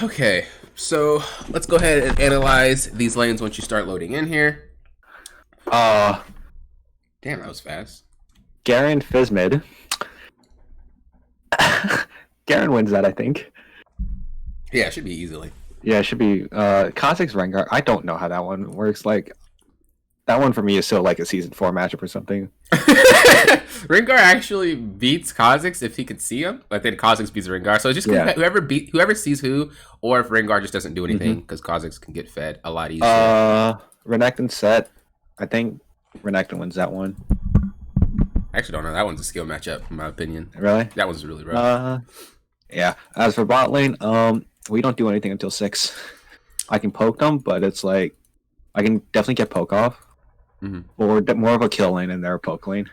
Okay, so let's go ahead and analyze these lanes once you start loading in here. Uh, Damn, that was fast. Garen Fizz mid. Garen wins that, I think. Yeah, it should be easily. Yeah, it should be Kha'Zix Rengar. I don't know how that one works. Like that one for me is still like a season 4 matchup or something. Rengar actually beats Kha'Zix if he could see him, but then Kha'Zix beats Rengar. So it's just Yeah. whoever sees who, or if Rengar just doesn't do anything Mm-hmm. because Kha'Zix can get fed a lot easier. Renekton set. I think Renekton wins that one. I actually don't know. That one's a skill matchup, in my opinion. Really? That one's really rough. Yeah. As for bot lane, we don't do anything until 6. I can poke them, but it's like I can definitely get poke off. Mm-hmm. But we're more of a kill lane and they're a poke lane.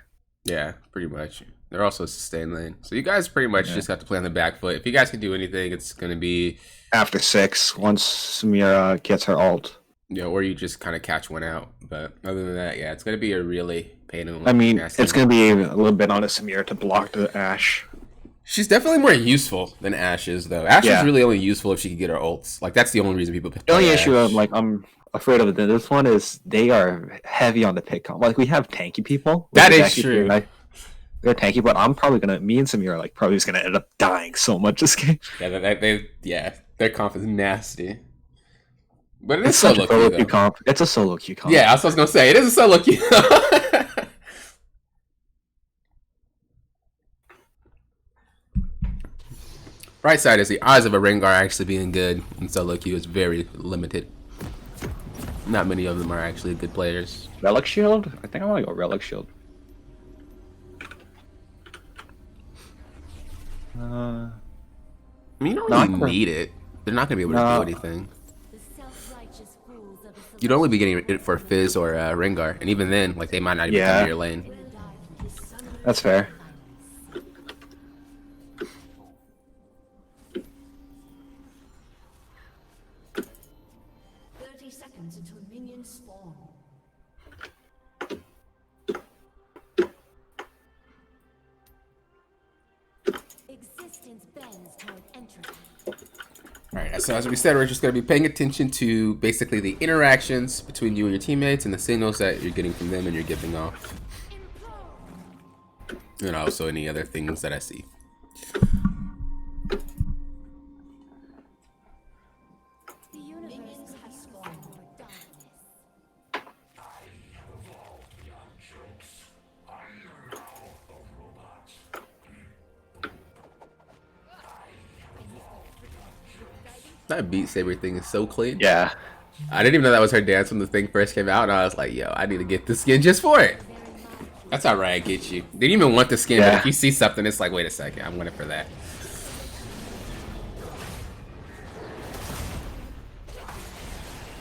Yeah, pretty much. They're also a sustain lane. So you guys pretty much just have to play on the back foot. If you guys can do anything, it's going to be... After 6, once Samira gets her ult. Yeah, or you just kind of catch one out. But other than that, yeah, it's going to be a really pain in the I mean, nasty it's going to be a little bit on a Samira to block the Ashe. She's definitely more useful than Ashe is, though. Ashe is really only useful if she can get her ults. Like, that's the only reason people play The only Ashe. issue I'm afraid of this one is they are heavy on the pick comp. Like, we have tanky people. That is true. They're tanky, but I'm probably gonna. Me and Samir are like probably just gonna end up dying so much this game. Yeah, their comp is nasty. But it is It's such a solo solo queue comp. It's a solo queue comp. Yeah, that's what I was gonna say. It is a solo queue. Right side is the odds of a Rengar actually being good in solo queue is very limited. Not many of them are actually good players. Relic Shield? I think I want to go Relic Shield. I mean, you don't really need it. They're not going to be able to do anything. You'd only be getting it for Fizz or Rengar, and even then, like, they might not even come to your lane. That's fair. Alright, so as we said, we're just going to be paying attention to basically the interactions between you and your teammates and the signals that you're getting from them and you're giving off. And also any other things that I see. That Beat Saber thing is so clean. Yeah. I didn't even know that was her dance when the thing first came out, and I was like, yo, I need to get the skin just for it. That's how Riot gets you. They didn't even want the skin, but if you see something, it's like, wait a second, I'm winning for that.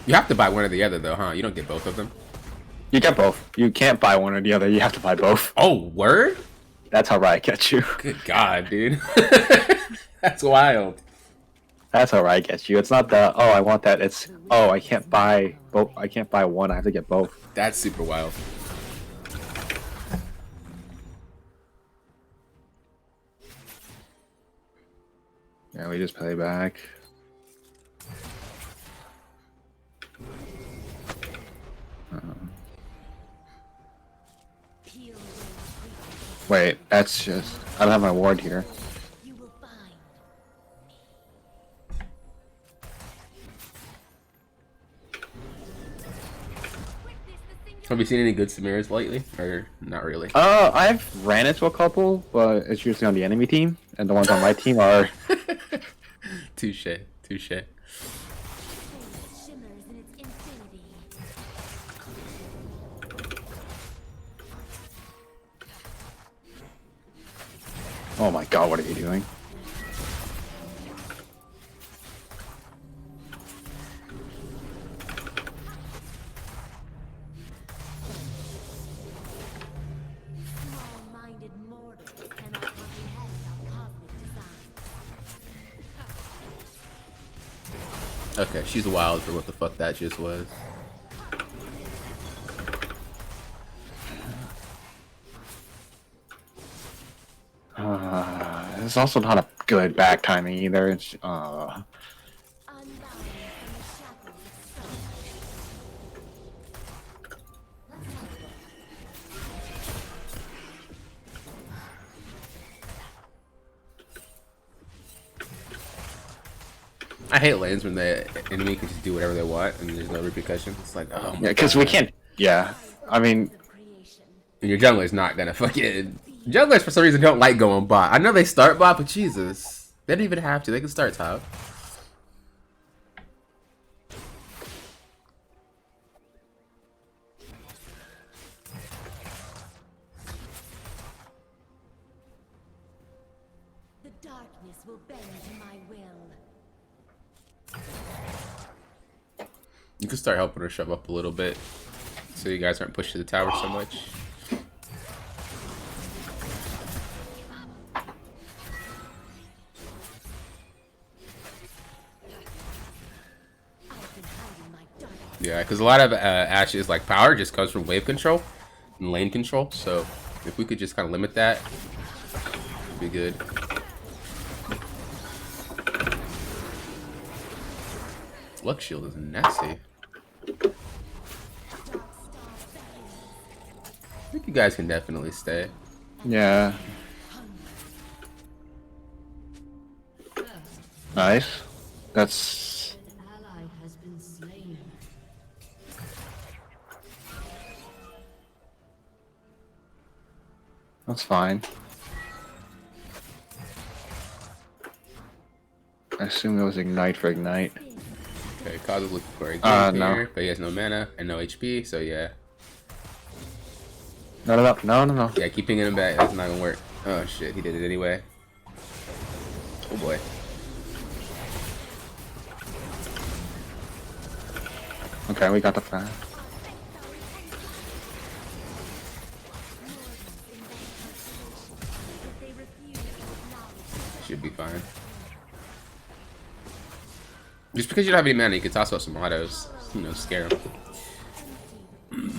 You have to buy one or the other, though, huh? You don't get both of them? You get both. You can't buy one or the other. You have to buy both. Oh, word? That's how Riot gets you. Good God, dude. That's wild. That's how Riot gets you. It's not the, oh, I want that. It's, oh, I can't buy both. I can't buy one. I have to get both. That's super wild. Yeah, we just play back. Wait, that's just... I don't have my ward here. Have you seen any good Samiras lately? Or not really? I've ran into a couple, but it's usually on the enemy team, and the ones on my team are... Touche, touche. Oh my god, what are you doing? Okay, she's wild for what the fuck that just was. It's also not a good back timing either. It's, I hate lanes when the enemy can just do whatever they want and there's no repercussions. It's like, oh my Yeah, because we God. can't. Yeah, I mean, And your jungler's not gonna fucking. Junglers for some reason don't like going bot. I know they start bot, but Jesus, they don't even have to. They can start top. The darkness will bend to my will. You can start helping her shove up a little bit, so you guys aren't pushed to the tower so much. I've been hiding my dark. Yeah, because a lot of Ashe's like power just comes from wave control and lane control. So if we could just kind of limit that, it'd be good. Lux shield is nasty. I think you guys can definitely stay. yeah. Nice. That's Ally has been slain. fine. I assume it was ignite for ignite. Okay, Kaz is looking for a game No. here, but he has no mana and no HP, so yeah. No. Yeah, keep pinging him back. That's not gonna work. Oh shit, he did it anyway. Oh boy. Okay, we got the fan. Should be fine. Just because you don't have any mana, you can toss out some autos. You know, scare them.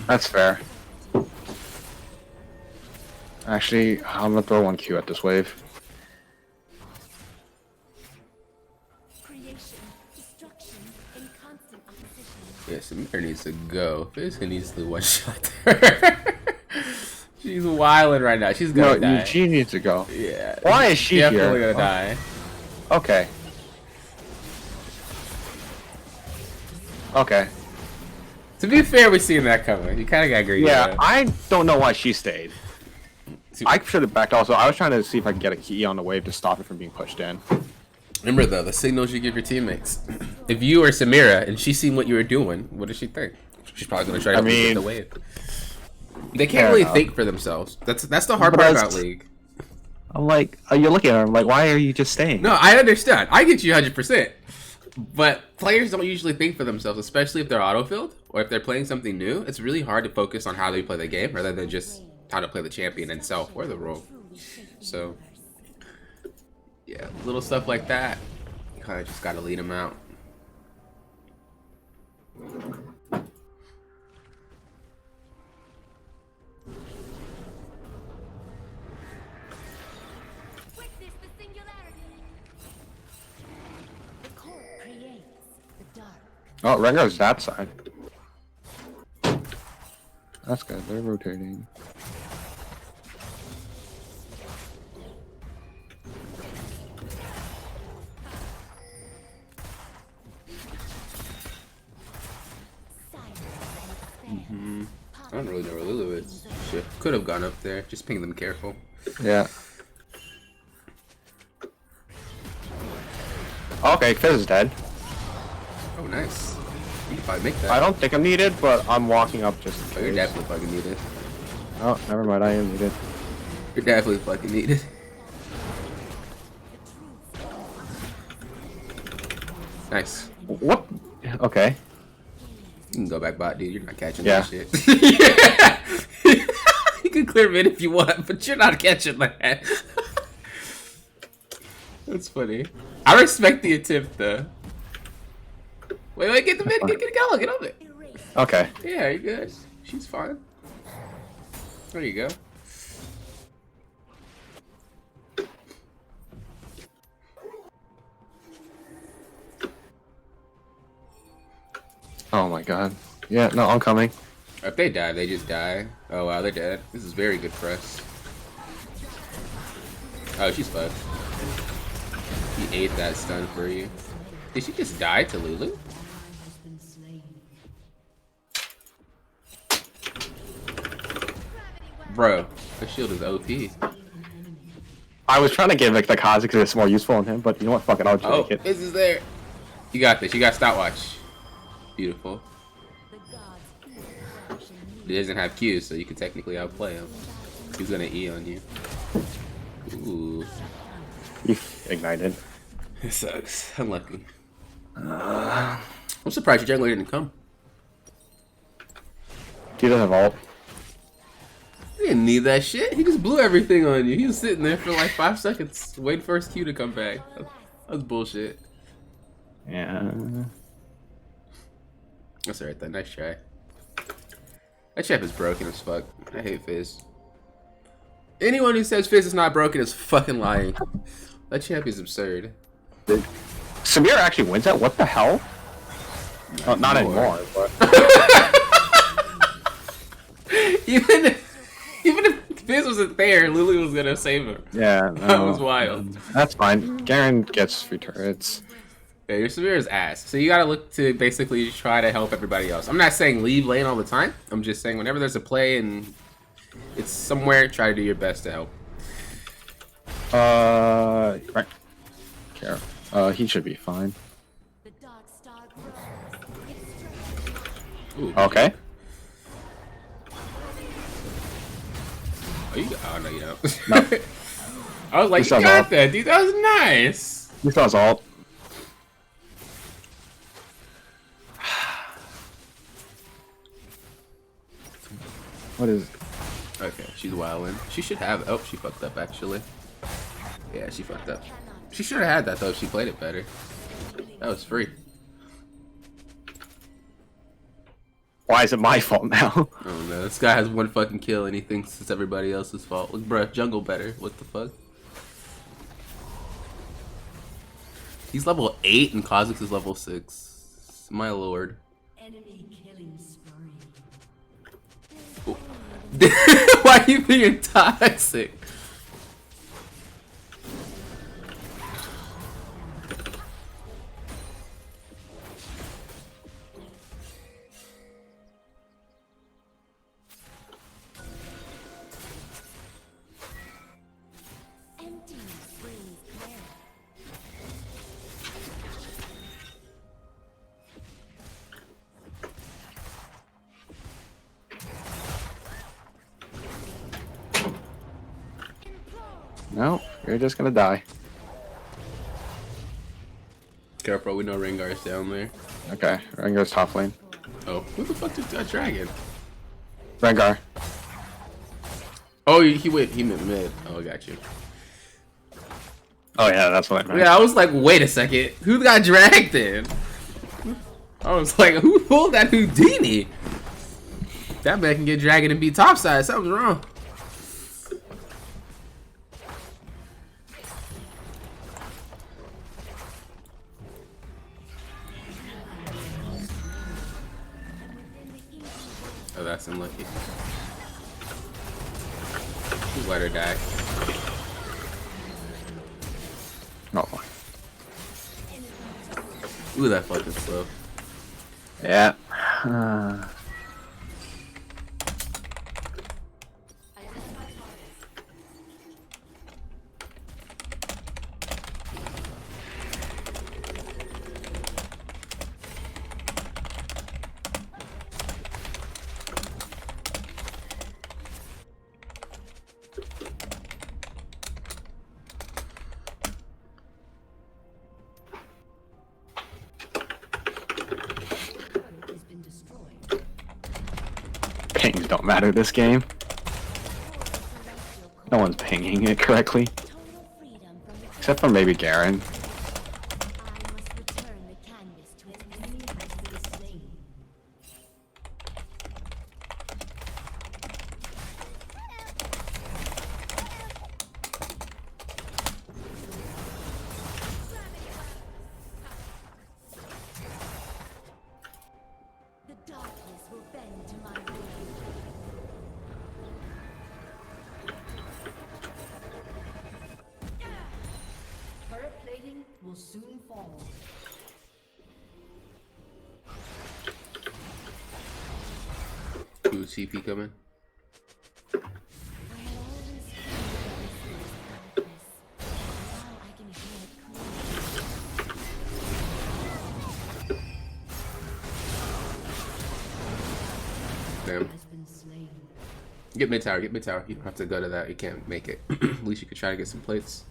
That's fair. Actually, I'm gonna throw one Q at this wave. Creation, destruction, and constant opposition. Yeah, Samir needs to go. Fiska needs to one shot her. She's wilding right now. She's No, gonna die. Eugene needs to go. Yeah. Why is she definitely here? gonna die. Okay. Okay. To be fair, we seen that coming. You kind of got greedy. Yeah, though. I don't know why she stayed. I should have backed also. I was trying to see if I could get a key on the wave to stop it from being pushed in. Remember though, the signals you give your teammates. If you were Samira and she seen what you were doing, what does she think? She's probably gonna try to get the wave. They can't Fair really enough. think for themselves. That's the hard But part that's- about League. I'm like, you're looking at her. I'm like, why are you just staying? No, I understand. I get you 100%. But players don't usually think for themselves, especially if they're autofilled or if they're playing something new. It's really hard to focus on how they play the game rather than just how to play the champion itself or the role. So, yeah, little stuff like that. You kind of just got to lead them out. Witness the singularity. The court creates the dark. Oh, Rengar's that side. That's good. They're rotating. I don't really know where Lulu is. Shit. Could have gone up there. Just ping them careful. Yeah. Okay, Fizz is dead. Oh, nice. You can probably make that. I don't think I'm needed, but I'm walking up just in Oh, you're case. definitely fucking needed. Oh, never mind. I am needed. You're definitely fucking needed. Nice. What? Okay. You can go back bot, dude. You're not catching Yeah. that shit. You can clear mid if you want, but you're not catching that. That's funny. I respect the attempt, though. Wait, get the mid. Get it, get on it. Okay. Yeah, you're good. She's fine. There you go. Oh my god. Yeah, no, I'm coming. If they die, they just die. Oh wow, they're dead. This is very good for us. Oh, she's fucked. He ate that stun for you. Did she just die to Lulu? Ally has been slain. Bro, her shield is OP. I was trying to give like the Kazi because it's more useful on him, but you know what? Fuck it, I'll just Oh, take it. this is there. You got this. You got stopwatch. Beautiful. The gods fear corruption. He doesn't have Q, so you can technically outplay him. He's gonna E on you. Ooh. You ignited. It sucks. Unlucky. I'm surprised your jungler didn't come. He doesn't have ult. He didn't need that shit. He just blew everything on you. He was sitting there for like 5 seconds waiting for his Q to come back. That was bullshit. Yeah. That's alright then. Nice try. That champ is broken as fuck. I hate Fizz. Anyone who says Fizz is not broken is fucking lying. That champ is absurd. Samir actually wins that? What the hell? Oh, not anymore, but even if Fizz wasn't there, Lulu was gonna save him. yeah, That was wild. That's fine. Garen gets free turrets. Yeah, your Samir is ass. So you gotta look to basically try to help everybody else. I'm not saying leave lane all the time. I'm just saying whenever there's a play and it's somewhere, try to do your best to help. Right. Care. He should be fine. The dark star grows. Its strength Ooh, Okay. Oh, oh no, you don't. No. I was like, He you saw got that. that, dude. That was nice. He saw his ult. What is? Okay, she's wilding. She should have. Oh, she fucked up actually. Yeah, she fucked up. She should have had that though if she played it better. That was free. Why is it my fault now? I don't know. This guy has one fucking kill and he thinks it's everybody else's fault. Look, bruh, jungle better. What the fuck? He's level 8 and Kha'Zix is level 6. My lord. enemy killing spree. Why are you being toxic? Empty springs clear. No, you're just gonna die. Careful, we know Rengar's down there. Okay, Rengar's top lane. Oh, who the fuck took that dragon? Rengar. Oh, he went mid. Oh, I got you. Oh yeah, that's what I meant. Yeah, I was like, wait a second. Who got dragged in? I was like, who pulled that Houdini? That man can get dragged and be topside. Something's wrong. Oh, that's unlucky. Just let her die. No. Ooh, that fucking slow. Yeah. Has been destroyed. Pings don't matter this game. No one's pinging it correctly. Total freedom from the Except for maybe Garen. I must return the canvas to its enemy has been slain. The darkness will bend to my will. Turret plating will soon fall. Ooh, CP coming. I had always feared this darkness. Now I can hear it clearly. Damn. Has been slain. Get mid tower, get mid tower. You don't have to go to that. You can't make it. At least you could try to get some plates.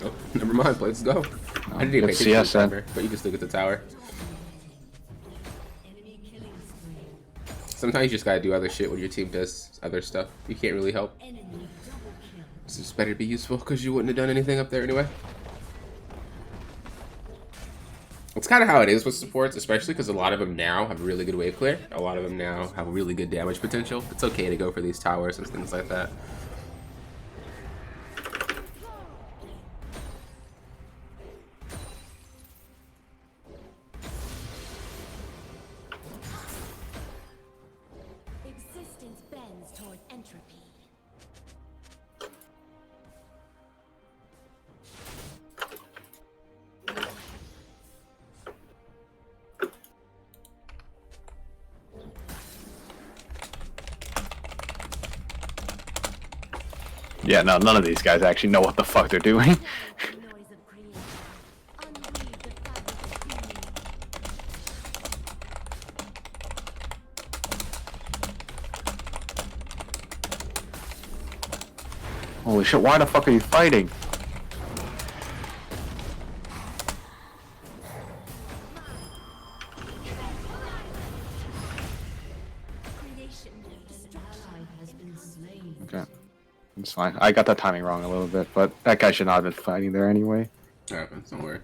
Oh, never mind. Plates go. I didn't even Good pay attention CS to the then. timer, but you can still get the tower. Enemy killing spree. Sometimes you just gotta do other shit when your team does other stuff. You can't really help. Enemy double kill. It's just better to be useful because you wouldn't have done anything up there anyway. It's kind of how it is with supports, especially because a lot of them now have really good wave clear. A lot of them now have really good damage potential. It's okay to go for these towers and things like that. Existence bends toward entropy. Yeah, no, none of these guys actually know what the fuck they're doing. The noise of creation. Unweave the fabric of being. Holy shit, why the fuck are you fighting? Creation destruction has been slain. Okay. It's fine. I got that timing wrong a little bit, but that guy should not have been fighting there anyway. It happens, don't worry.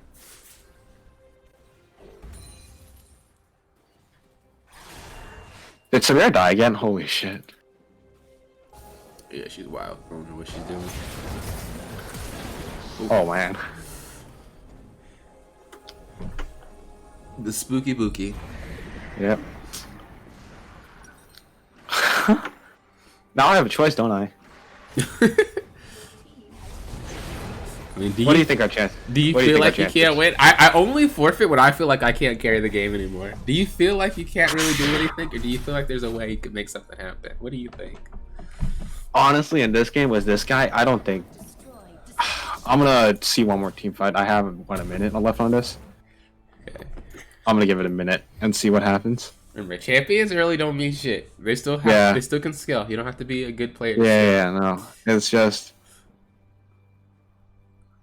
Did Samira die again? Holy shit. Yeah, she's wild. I don't know what she's doing. Oh man. The spooky bookie. Yep. Now I have a choice, don't I? I mean, What do you think our chance? Do you what feel think our like you chance can't is? win? I only forfeit when I feel like I can't carry the game anymore. Do you feel like you can't really do anything, or do you feel like there's a way you could make something happen? What do you think? Honestly, in this game with this guy, I don't think. I'm gonna see one more team fight. I have a minute left on this. Okay. I'm gonna give it a minute and see what happens. Remember, champions really don't mean shit. They still have, Yeah. they still can scale. You don't have to be a good player. to Yeah, scale. no. It's just.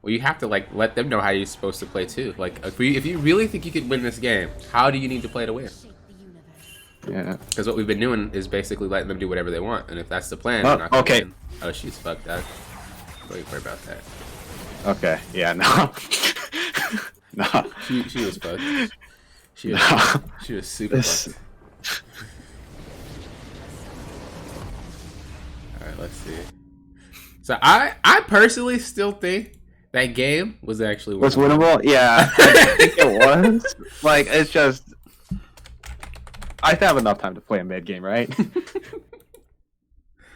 Well, you have to like let them know how you're supposed to play too. Like, if you really think you could win this game, how do you need to play to win? Shape the universe. Yeah. Because what we've been doing is basically letting them do whatever they want, and if that's the plan, Oh, they're not gonna okay. win. Oh, she's fucked up. Don't worry about that. Okay. Yeah. No. No. She was fucked. She was, No. she was super This- fucked. Alright, let's see. So I personally still think that game was actually Was winnable. winnable? Yeah. I think it was. Like, it's just. I have enough time to play a mid game, right?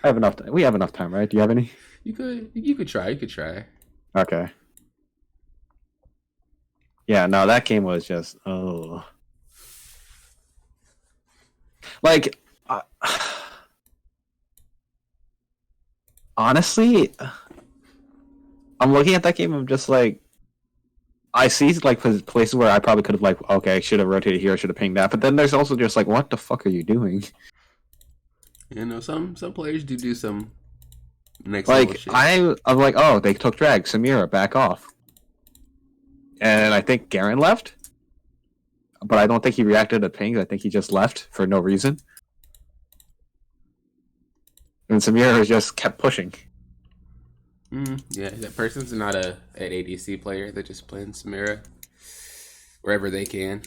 I have enough. We have enough time, right? Do you have any? You could try. Okay. Yeah, no, that game was just like honestly, I'm looking at that game. I'm just like, I see like places where I probably could have like, okay, I should have rotated here, I should have pinged that. But then there's also just like, what the fuck are you doing? You know, some players do some next level Like shit. I'm like, oh, they took drag. Samira, back off. And I think Garen left, but I don't think he reacted to pings. I think he just left for no reason. And Samira just kept pushing. Yeah, that person's not an ADC player. They're just playing Samira wherever they can.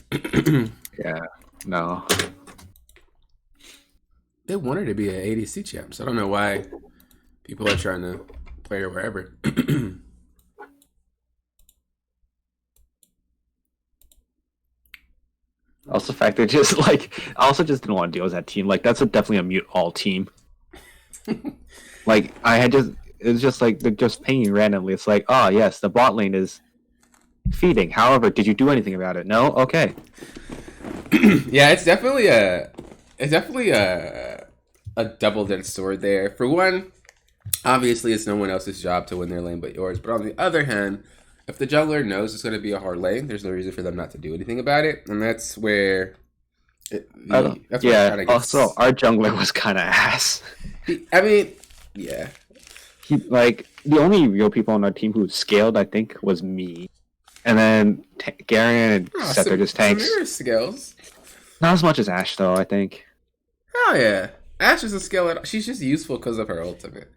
Yeah, no. They want her to be an ADC champ, so I don't know why people are trying to play her wherever. Also, the fact that just like, I also just didn't want to deal with that team. Like, that's definitely a mute all team. Like, it's just like they're just pinging randomly. It's like, oh yes, the bot lane is feeding. However, did you do anything about it? No. Okay. Yeah, it's definitely a double-edged sword there. For one, obviously it's no one else's job to win their lane but yours. But on the other hand, if the jungler knows it's going to be a hard lane, there's no reason for them not to do anything about it, and that's where. That's where it kinda gets- Also, our jungler was kind of ass. I mean, yeah. He like the only real people on our team who scaled, I think, was me, and then Garen and Seth are just tanks. Samira's skills. Not as much as Ashe, though. I think. Oh yeah, Ashe isn't skill at all. She's just useful because of her ultimate.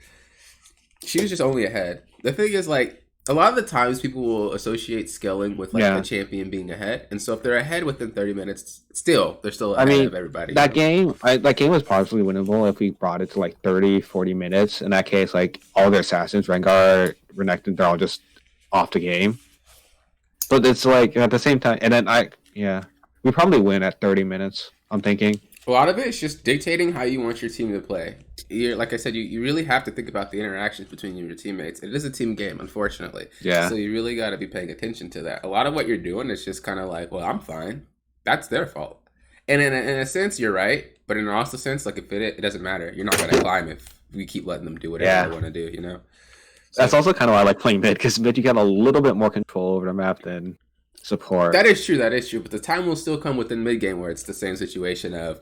She was just only ahead. The thing is, like, a lot of the times people will associate scaling with like the champion being ahead, and so if they're ahead within 30 minutes, they're still ahead of everybody. That game was possibly winnable if we brought it to like 30, 40 minutes. In that case, like all their assassins, Rengar, Renekton, they're all just off the game. But it's like at the same time, and then we probably win at 30 minutes. I'm thinking. A lot of it is just dictating how you want your team to play. Like I said, you really have to think about the interactions between you and your teammates. It is a team game, unfortunately. Yeah. So you really got to be paying attention to that. A lot of what you're doing is just kind of like, well, I'm fine. That's their fault. And in a sense, you're right. But in also sense, like if it doesn't matter. You're not going to climb if we keep letting them do whatever they want to do, you know? So, that's also kind of why I like playing mid, because mid you got a little bit more control over the map than support. That is true. But the time will still come within mid game where it's the same situation of,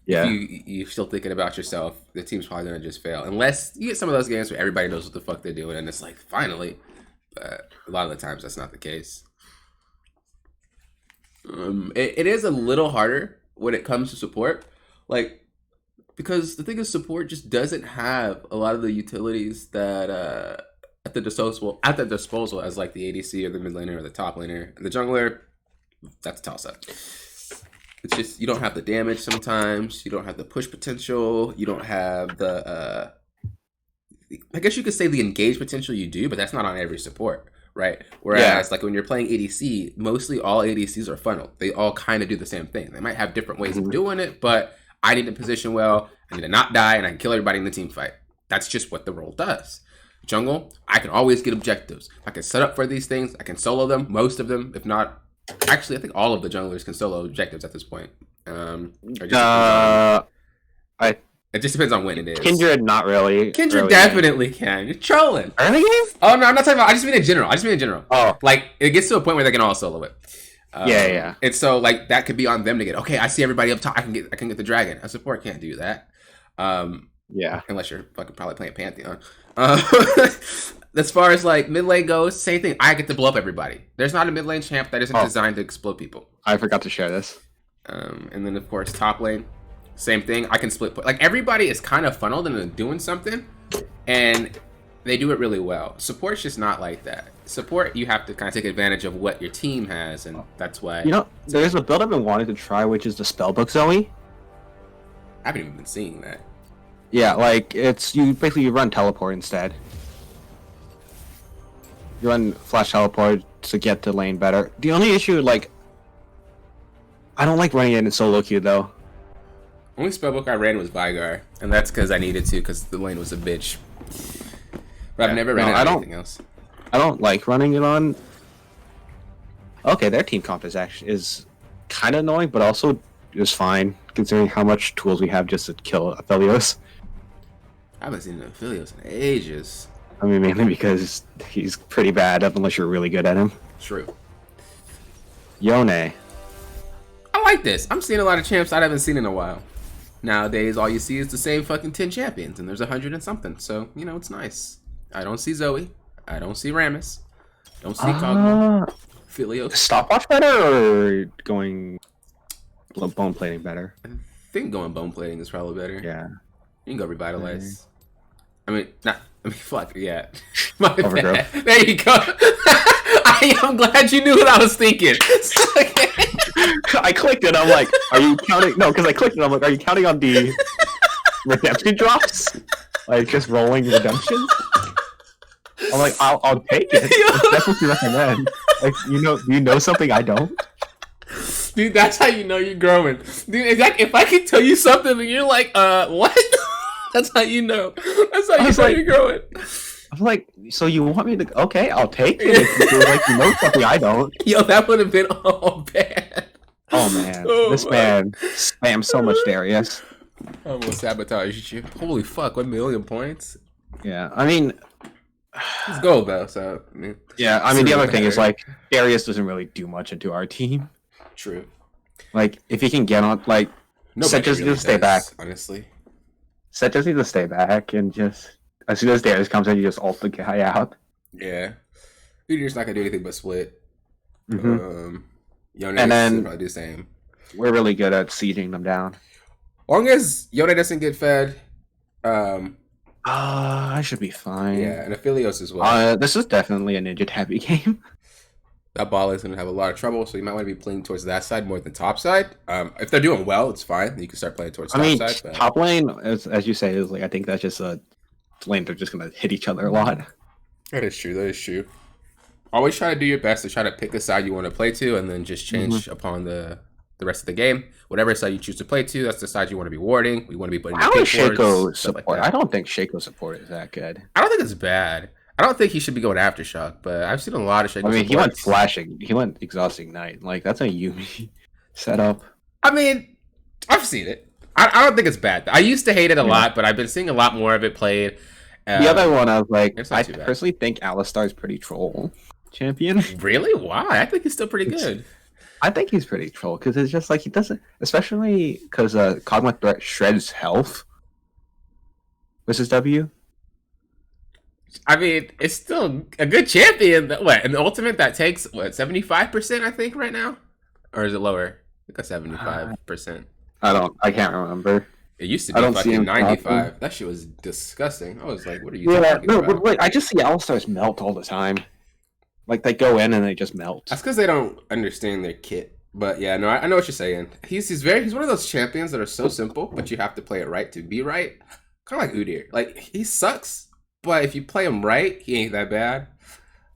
you're still thinking about yourself, the team's probably going to just fail. Unless you get some of those games where everybody knows what the fuck they're doing and it's like, finally. But a lot of the times that's not the case. It is a little harder when it comes to support. Like, because the thing is, support just doesn't have a lot of the utilities that at the disposal as like the ADC or the mid laner or the top laner. And the jungler, that's a toss-up. It's just, you don't have the damage sometimes. You don't have the push potential. You don't have the, I guess you could say the engage potential you do, but that's not on every support, right? Whereas, like when you're playing ADC, mostly all ADCs are funneled. They all kind of do the same thing. They might have different ways of doing it, but I need to position well. I need to not die, and I can kill everybody in the team fight. That's just what the role does. Jungle, I can always get objectives. I can set up for these things. I can solo them, most of them, if not. Actually, I think all of the junglers can solo objectives at this point. It just depends on when it is. Kindred, not really. Kindred definitely can. You're trolling. Early game? Oh no, I'm not talking about. I just mean in general. Oh, like it gets to a point where they can all solo it. Yeah. And so like that could be on them to get. Okay, I see everybody up top. I can get the dragon. A support can't do that. Yeah. Unless you're fucking probably playing Pantheon. As far as like mid lane goes, same thing. I get to blow up everybody. There's not a mid lane champ that isn't designed to explode people. I forgot to share this. And then of course top lane, same thing. I can split. Like everybody is kind of funneled into doing something, and they do it really well. Support's just not like that. Support, you have to kind of take advantage of what your team has, and that's why. You know, there's a build I've been wanting to try, which is the Spellbook Zoe. I haven't even been seeing that. Yeah, like it's you run teleport instead. You run flash teleport to get to lane better. The only issue, like, I don't like running it in solo queue though. Only spellbook I ran was Vygar, and that's because I needed to, because the lane was a bitch. But I've never ran anything else. I don't like running it on. Okay, their team comp is kind of annoying, but also just fine considering how much tools we have just to kill Aphelios. I haven't seen Aphelios in ages. I mean, mainly because he's pretty bad, unless you're really good at him. True. Yone. I like this. I'm seeing a lot of champs I haven't seen in a while. Nowadays, all you see is the same fucking 10 champions, and there's 100 and something. So, you know, it's nice. I don't see Zoe. I don't see Rammus. Don't see Kog'Maw. Aphelios. Stopwatch better or going bone plating better? I think going bone plating is probably better. Yeah. You can go revitalize. Fuck, yeah. My Overgrowth. bad. There you go. I'm glad you knew what I was thinking. I clicked it. I'm like, are you counting? No, because I clicked it. I'm like, are you counting on the redemption drops? Like just rolling redemptions? I'm like, I'll take it. That's what you recommend. Like, you know something I don't? Dude, that's how you know you're growing. Dude, if I can tell you something and you're like, what? That's how you know. That's how you know you're growing. I'm like, so you want me to? Okay, I'll take it. If you feel like you know something I don't. Yo, that would have been all bad. Oh man, Oh, this man spams so much Darius. I almost sabotaged you. Holy fuck, 1,000,000 points. Yeah, I mean, It's gold though, so I mean, yeah, I mean the Sooner other thing is better. like Darius doesn't really do much into our team. true. Like if he can get on, like Set just needs to stay back. honestly. Set just needs to stay back and just as soon as Darius comes in, you just ult the guy out. Yeah. Udyr's not gonna do anything but split. Hmm Yone And then- should probably do the same. We're really good at sieging them down. Long as Yone doesn't get fed, I should be fine. yeah, and Aphelios as well. This is definitely a Ninja Tabby game. That ball is gonna have a lot of trouble, so you might want to be playing towards that side more than top side. If they're doing well, it's fine. You can start playing towards I top mean, side. But top lane, as you say, is like I think that's just a lane they're just gonna hit each other a lot. that is true. That is true. Always try to do your best to try to pick a side you want to play to, and then just change upon the rest of the game. Whatever side you choose to play to, that's the side you want to be warding. We want to be putting. How your is pink wards, Shaco stuff like support? that. I don't think Shaco support is that good. I don't think it's bad. I don't think he should be going aftershock, but I've seen a lot of Shaco. I mean, he went supports. flashing. He went exhausting ignite. Like that's a Yumi setup. I mean, I've seen it. I don't think it's bad. I used to hate it a Yeah. lot, but I've been seeing a lot more of it played. The other one, I was like, it's not I too bad. personally think Alistar's pretty troll champion. Really? Why? I think he's still pretty It's- good. I think he's pretty troll because it's just like he doesn't, especially because Cosmic Threat shreds health versus W. I mean, it's still a good champion. What, an ultimate that takes, what, 75%, I think, right now? Or is it lower? I think a 75%. I can't remember. It used to I be don't see fucking him 95. That shit was disgusting. I was like, what are you Yeah, talking no, about? but like I just see Alistars melt all the time. Like they go in and they just melt. That's because they don't understand their kit. But yeah, no, I know what you're saying. He's one of those champions that are so simple, but you have to play it right to be right. Kind of like Udyr. Like, he sucks, but if you play him right, he ain't that bad.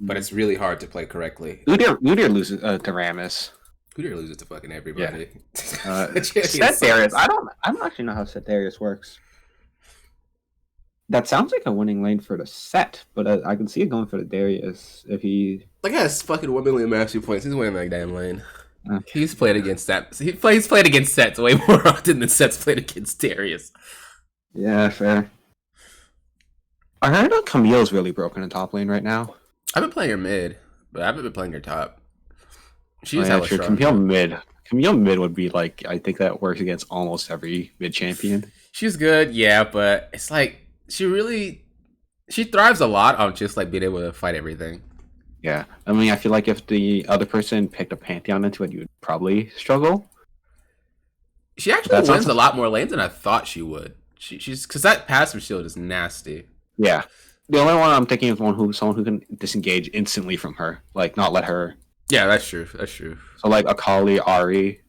But it's really hard to play correctly. Udyr loses to Rammus. Udyr loses to fucking everybody. Set Darius. I don't actually know how Set Darius works. That sounds like a winning lane for the Set, but I can see it going for the Darius if he. Like, he has fucking 1,000,000 mastery points. He's winning that damn lane. Okay. He's played against that. He's played against Sets way more often than Sets played against Darius. Yeah, fair. I heard that Camille's really broken in top lane right now. I've been playing her mid, but I haven't been playing her top. She's Oh, yeah, hella true. strong. Camille mid would be like I think that works against almost every mid champion. She's good, yeah, but it's like she thrives a lot on just like being able to fight everything. Yeah, I mean I feel like if the other person picked a Pantheon into it, you'd probably struggle. She actually That's wins awesome. a lot more lanes than I thought she would. She's because that passive shield is nasty. Yeah, the only one I'm thinking is someone who can disengage instantly from her, like not let her. Yeah, that's true. That's true. So like Akali, Ari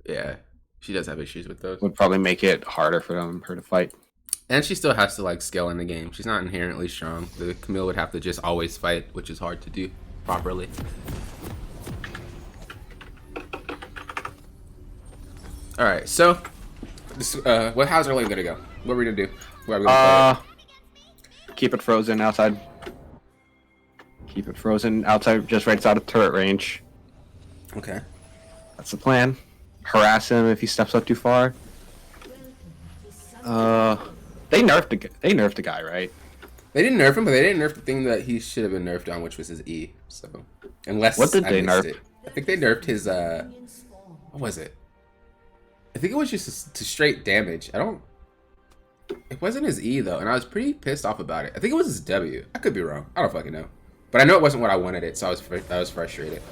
Yeah, she does have issues with those, would probably make it harder for her to fight. and she still has to like scale in the game. She's not inherently strong. The Camille would have to just always fight, which is hard to do properly. All right, so this, how's our lane gonna go? What are we gonna do? What are we gonna Keep it frozen outside. Keep it frozen outside, just right outside of turret range. play? Okay. That's the plan. Harass him if he steps up too far. They nerfed the guy, right? They didn't nerf him, but they didn't nerf the thing that he should have been nerfed on, which was his E. So, unless What did I they missed nerf? it. I think they nerfed his what was it? I think it was just to straight damage. It wasn't his E though, and I was pretty pissed off about it. I think it was his W. I could be wrong. I don't fucking know. But I know it wasn't what I wanted it, so I was frustrated.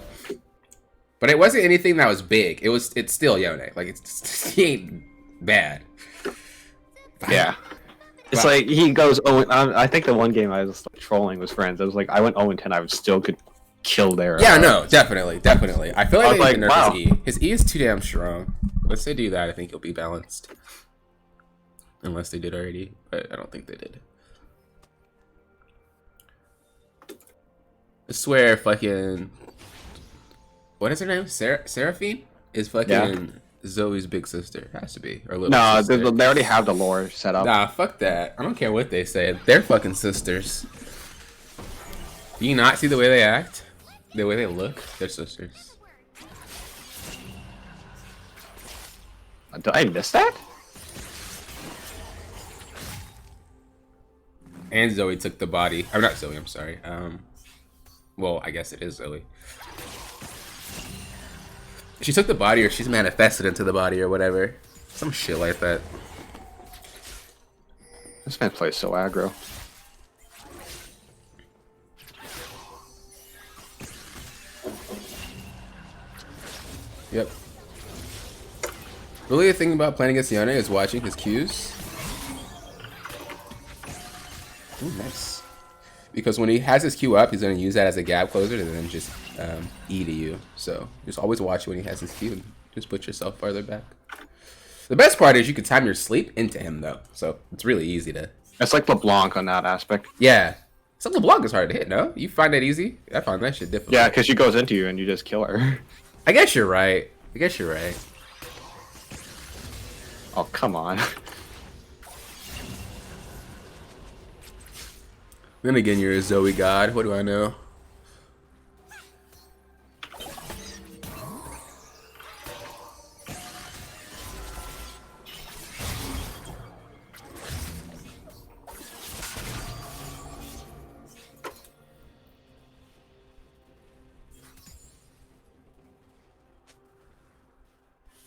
But it wasn't anything that was big. It's still Yone. Like he ain't bad. Yeah. It's Wow. like he goes. Oh, I think the one game I was like, trolling was friends. I was like, I went 0-10. I would still could kill their. Yeah, no, definitely. I feel I like was they need to like, nerf wow. his E. His E is too damn strong. Once they do that, I think he'll be balanced. Unless they did already, but I don't think they did. I swear, fucking, what is her name? Seraphine is fucking Zoe's big sister. Has to be, or little No, they sister. already have the lore set up. Nah, fuck that. I don't care what they say. They're fucking sisters. Do you not see the way they act? The way they look? They're sisters. Did I miss that? And Zoe took the body. I'm not Zoe, I'm sorry. Well, I guess it is Zoe. She took the body, or she's manifested into the body, or whatever. Some shit like that. This man plays so aggro. Yep. Really, the thing about playing against Yone is watching his Qs. Ooh, nice. Because when he has his Q up, he's going to use that as a gap closer to then just E to you. So just always watch when he has his Q and just put yourself farther back. The best part is you can time your sleep into him, though. So it's really easy to... It's like LeBlanc on that aspect. Yeah. Some LeBlanc is hard to hit, no? You find that easy? I find that shit difficult. Yeah, because she goes into you and you just kill her. I guess you're right. I guess you're right. Oh, come on. Then again, you're a Zoe god. What do I know?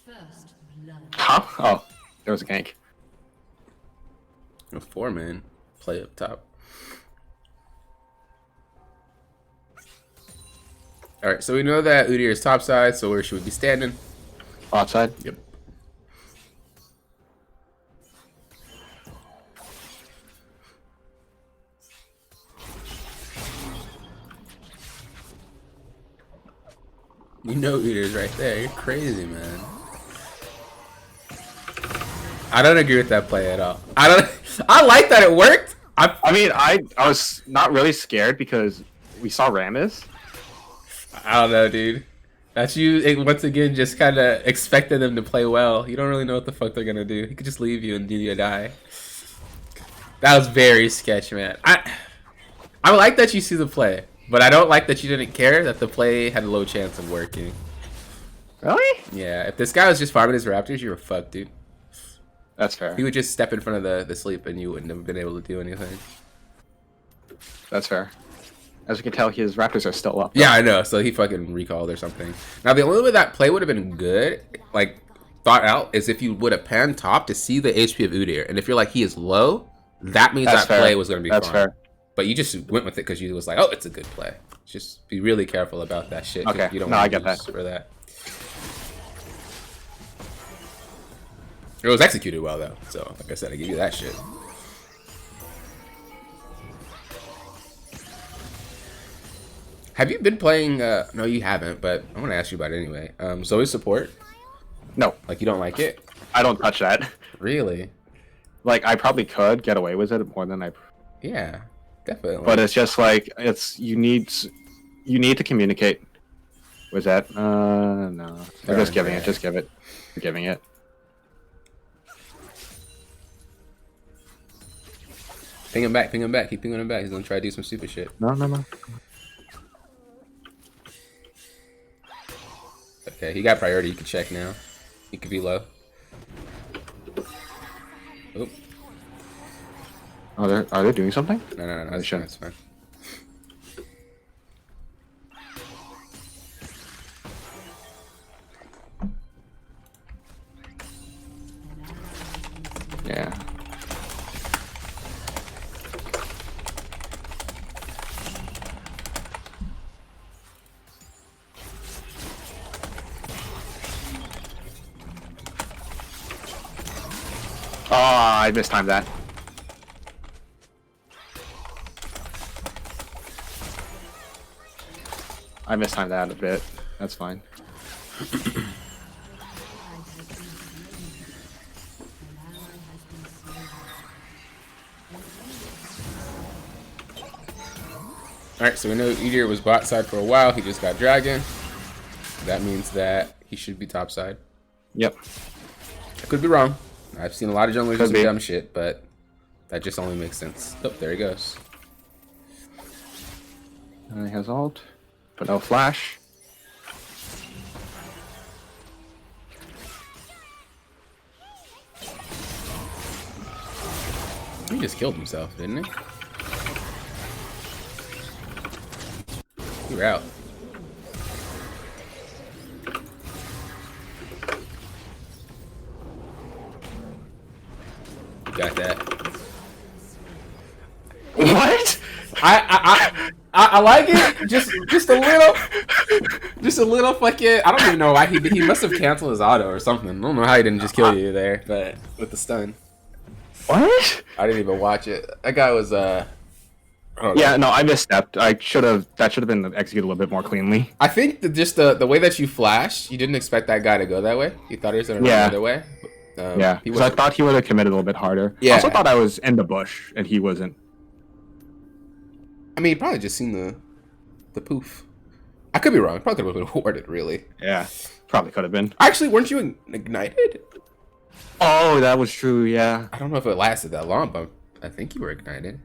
First blood. Huh? Oh, there was a gank. A 4-man play up top. Alright, so we know that Udyr is topside, so where should we be standing? Outside? Yep. You know Udyr's right there. You're crazy, man. I don't agree with that play at all. I like that it worked. I mean, I was not really scared because we saw Rammus. I don't know, dude. That's you once again just kind of expected them to play well. You don't really know what the fuck they're gonna do. He could just leave you and do you a die. That was very sketch, man. I like that you see the play, but I don't like that you didn't care that the play had a low chance of working. Really? Yeah, if this guy was just farming his raptors, you were fucked, dude. That's fair. He would just step in front of the sleep and you wouldn't have been able to do anything. That's fair. As you can tell, his Raptors are still up. Yeah, I know. So he fucking recalled or something. Now, the only way that play would have been good, like, thought out, is if you would have panned top to see the HP of Udyr. And if you're like, he is low, that means That's that fair. play was going to be That's fine. fair. But you just went with it because you was like, oh, it's a good play. Just be really careful about that shit. 'cause Okay. You don't No, wanna I get lose that. for that. It was executed well, though. So, like I said, I give you that shit. Have you been playing? No, you haven't, but I want to ask you about it anyway. Zoe support? No, Like, you don't like it? I don't touch that. Really? Like, I probably could get away with it more than I... Yeah, definitely. But it's just like, you need to communicate. Was that? No. I'm just giving it. Just give it. I'm giving it. Ping him back, ping him back. Keep pinging him back. He's gonna try to do some stupid shit. No. Okay, he got priority. You can check now. He could be low. Oop. Oh, are they doing something? No. That's Sure. fine. That's fine. Yeah. Oh, I mistimed that. I mistimed that a bit. That's fine. Alright, so we know Udyr was bot side for a while. He just got dragon. That means that he should be top side. Yep. I could be wrong. I've seen a lot of junglers do Could some be. dumb shit, but that just only makes sense. Oh, there he goes. He has ult, but no flash. He just killed himself, didn't he? You're out. You got that. What? I like it. Just a little fucking. I don't even know why he must have canceled his auto or something. I don't know how he didn't just kill you there, but with the stun. What? I didn't even watch it. That guy was I don't know. Yeah, no, I misstepped. That should have been executed a little bit more cleanly. I think that just the way that you flashed, you didn't expect that guy to go that way. You thought he was gonna run the other way. Yeah, he because I wasn't. thought he would have committed a little bit harder. Yeah. I also thought I was in the bush and he wasn't. I mean, he probably just seen the poof. I could be wrong. Probably could have been warded, really. Yeah, probably could have been. Actually, weren't you ignited? Oh, that was true. Yeah. I don't know if it lasted that long, but I think you were ignited.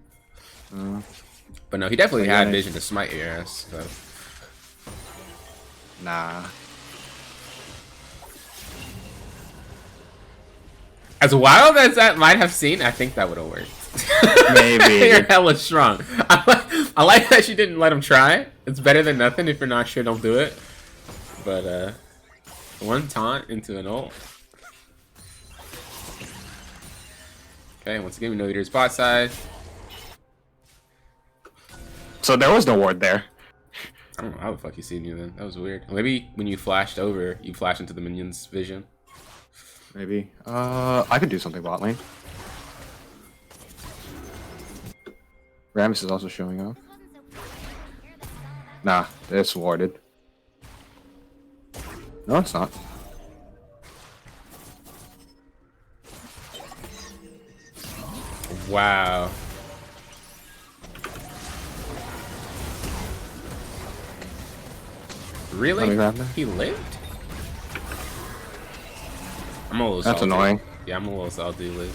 But no, he definitely had vision to smite your ass. So. Nah. As wild as that might have seemed, I think that would have worked. Maybe. You're hella strong. I like that you didn't let him try. It's better than nothing. If you're not sure, don't do it. But one taunt into an ult. Okay, once again, we know your spot side. So there was no ward there. I don't know how the fuck you seen you then. That was weird. Maybe when you flashed over, you flashed into the minion's vision. Maybe. I could do something bot lane. Rammus is also showing up. Nah, it's warded. No, it's not. Wow. Really? Let me grab that. He lived? I'm a little That's salty. annoying. Yeah, I'm a little salty. Live.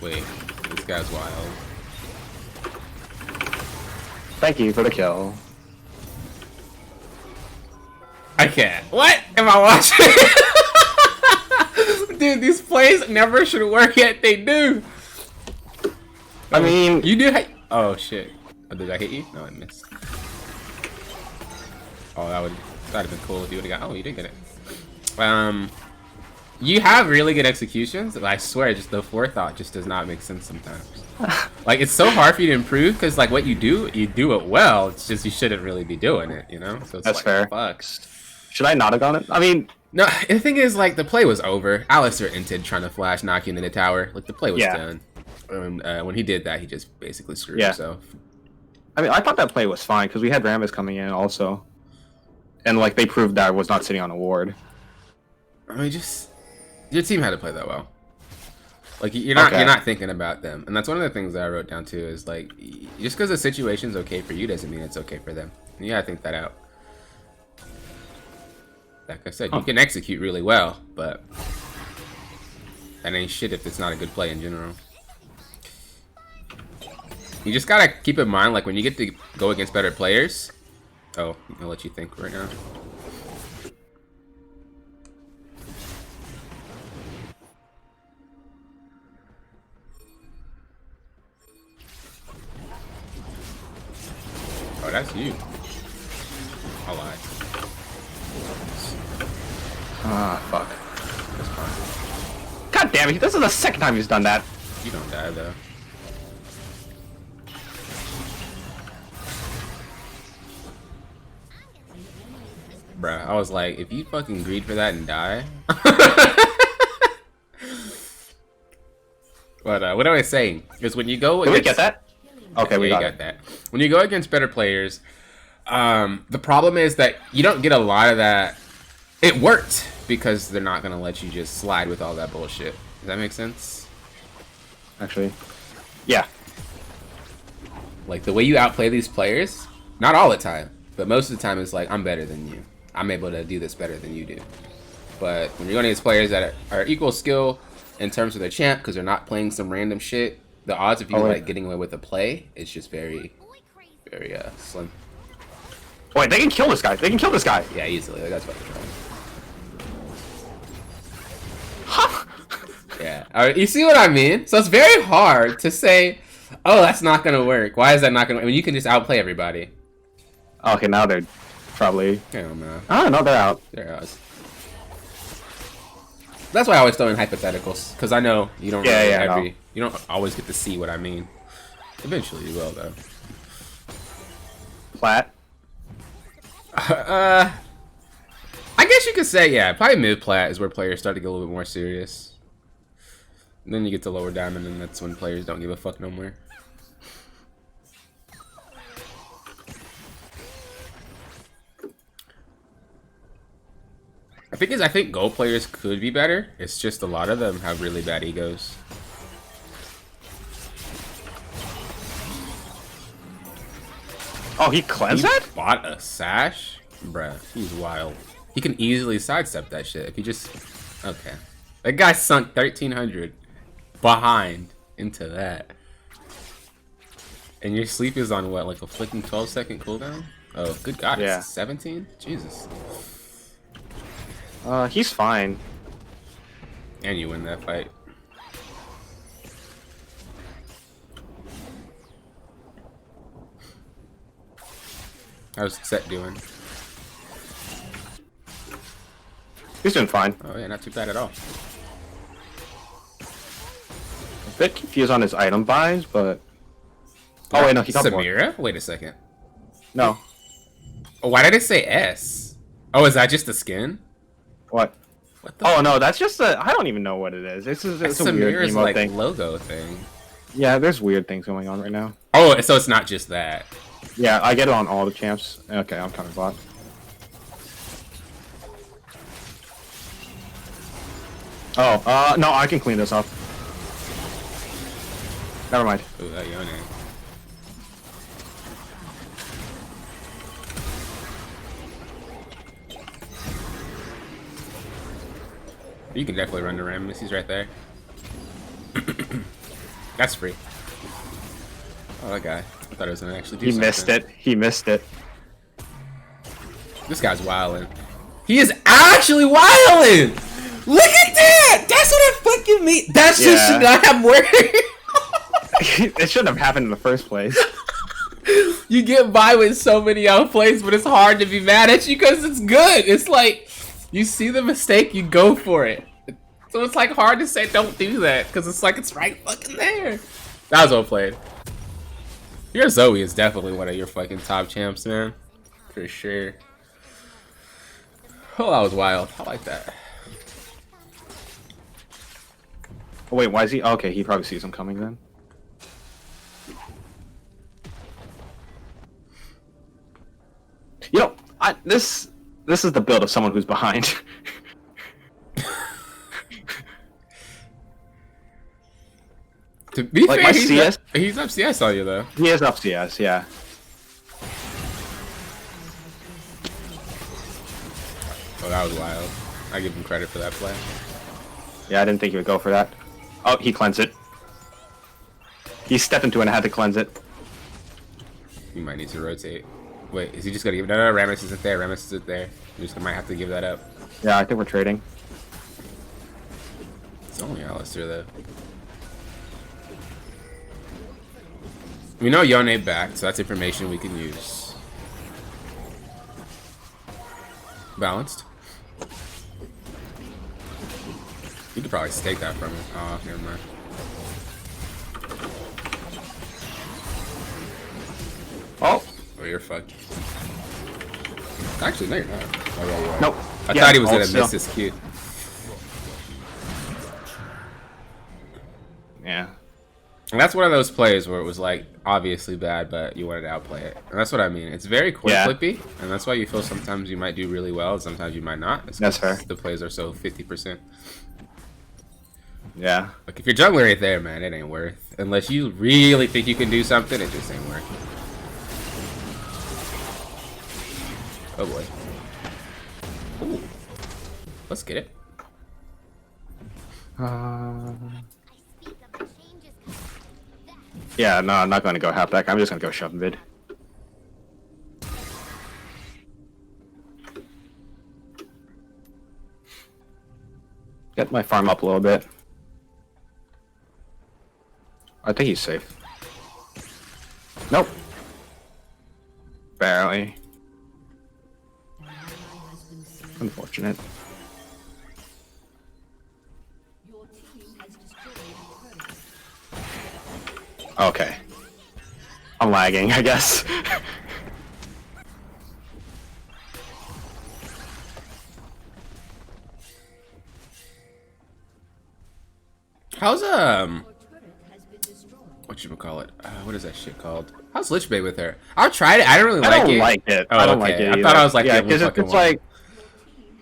Wait, this guy's wild. Thank you for the kill. I can't. What am I watching? Dude, these plays never should work, yet they do. I mean, You do. Oh shit! Oh, did I hit you? No, I missed. Oh, that'd have been cool if you would have got. Oh, you did get it. You have really good executions, but I swear, just the forethought just does not make sense sometimes. Like, it's so hard for you to improve because, like, what you do it well. It's just you shouldn't really be doing it, you know? So it's That's like, fair. Fuck. should I not have gone it? I mean, No, the thing is, like, the play was over. Alistair inted trying to flash, knock you into the tower. Like, the play was Yeah. done. When he did that, he just basically screwed Yeah. himself. I thought that play was fine because we had Rammus coming in also, and like they proved that I was not sitting on a ward. I mean, just your team had to play that well. Like you're not thinking about them, and that's one of the things that I wrote down too. Is like just because the situation's okay for you doesn't mean it's okay for them. You gotta think that out. Like I said, you can execute really well, but that ain't shit if it's not a good play in general. You just gotta keep in mind, like when you get to go against better players. Oh, I'll let you think right now. Oh, that's you. I'll lie. Ah, fuck. That's fine. God damn it! This is the second time he's done that. You don't die though. Bruh, I was like, if you fucking greed for that and die. But what I was saying is when you go Did we against, get that? Okay, yeah, we you got it. that. When you go against better players, the problem is that you don't get a lot of that. It worked because they're not gonna let you just slide with all that bullshit. Does that make sense? Actually, yeah. Like the way you outplay these players, not all the time, but most of the time it's like I'm better than you. I'm able to do this better than you do. But when you're going against players that are equal skill, in terms of their champ because they're not playing some random shit. The odds of you Oh, wait. like getting away with a play is just very, very slim. Wait, they can kill this guy. They can kill this guy. Yeah, easily. Like, that's what I'm trying. Yeah. You see what I mean? So it's very hard to say, oh, that's not gonna work. Why is that not gonna? I mean, you can just outplay everybody. Okay, now they're probably. Hell no. Oh no, they're out. They're us. That's why I always throw in hypotheticals, because I know you don't really you don't always get to see what I mean. Eventually you will though. Plat. I guess you could say, yeah, probably mid plat is where players start to get a little bit more serious. And then you get to lower diamond, and that's when players don't give a fuck no more. I think gold players could be better. It's just a lot of them have really bad egos. Oh, he cleansed He that? bought a sash? Bruh, he's wild. He can easily sidestep that shit if he just... Okay. That guy sunk 1,300 behind into that. And your sleep is on what, like a flicking 12-second cooldown? Oh, good god, Yeah. it's 17? Jesus. He's fine. And you win that fight. How's Set doing? He's doing fine. Oh yeah, not too bad at all. A bit confused on his item buys, but. Oh wait, no, he got more. Samira? Wait a second. No. Oh, why did it say S? Oh, is that just a skin? What? What the Oh no, that's just a. I don't even know what it is. It's a weird Samira's emo like thing. logo thing. Yeah, there's weird things going on right now. Oh, so it's not just that. Yeah, I get it on all the champs. Okay, I'm kind of bot. Oh, no, I can clean this up. Never mind. Ooh, that Yone. You can definitely run the Rammus. He's right there. That's free. Oh, that guy. I thought he was gonna actually do He something. missed it. He missed it. This guy's wildin'. He is actually wildin'! Look at that! That's what I fucking mean! That shit Yeah. should not have worked! It shouldn't have happened in the first place. You get by with so many outplays, but it's hard to be mad at you because it's good. It's like, you see the mistake, you go for it. So it's like hard to say don't do that because it's like it's right fucking there. That was well played. Your Zoe is definitely one of your fucking top champs, man. For sure. Oh, that was wild. I like that. Oh, wait, why is he? Okay, he probably sees him coming then. You know, this is the build of someone who's behind. To be Like, fair, my CS he's up CS on you though. He is up CS, yeah. Oh, that was wild. I give him credit for that play. Yeah, I didn't think he would go for that. Oh, he cleansed it. He stepped into it and had to cleanse it. You might need to rotate. Wait, is he just gonna give? No, Rammus isn't there. Rammus isn't there. You just might have to give that up. Yeah, I think we're trading. It's only Alistair though. We know Yone back, so that's information we can use. Balanced. You could probably stake that from him. Oh, never mind. Oh, Oh, you're fucked. Actually, no, you're not. Oh, yeah, you are. nope. I Yeah, thought he was hold gonna still. miss his cue. Yeah. And that's one of those plays where it was like obviously bad, but you wanted to outplay it. And that's what I mean. It's very quick Yeah. flippy, and that's why you feel sometimes you might do really well, and sometimes you might not. It's That's 'cause fair. The plays are so 50%. Yeah. Like if your jungler ain't there, man, it ain't worth. Unless you really think you can do something, it just ain't worth. Oh boy. Ooh. Let's get it. Speak of the changes coming. Yeah, no, I'm not going to go half back. I'm just going to go shove mid. Get my farm up a little bit. I think he's safe. Nope. Barely. Unfortunate. Okay. I'm lagging, I guess. How's whatchamacallit? What is that shit called? How's Lich Bay with her? I've tried it. I don't really I like don't it. like it. Oh, I don't okay. like it. I thought I was like yeah, the only because fucking it's one. like,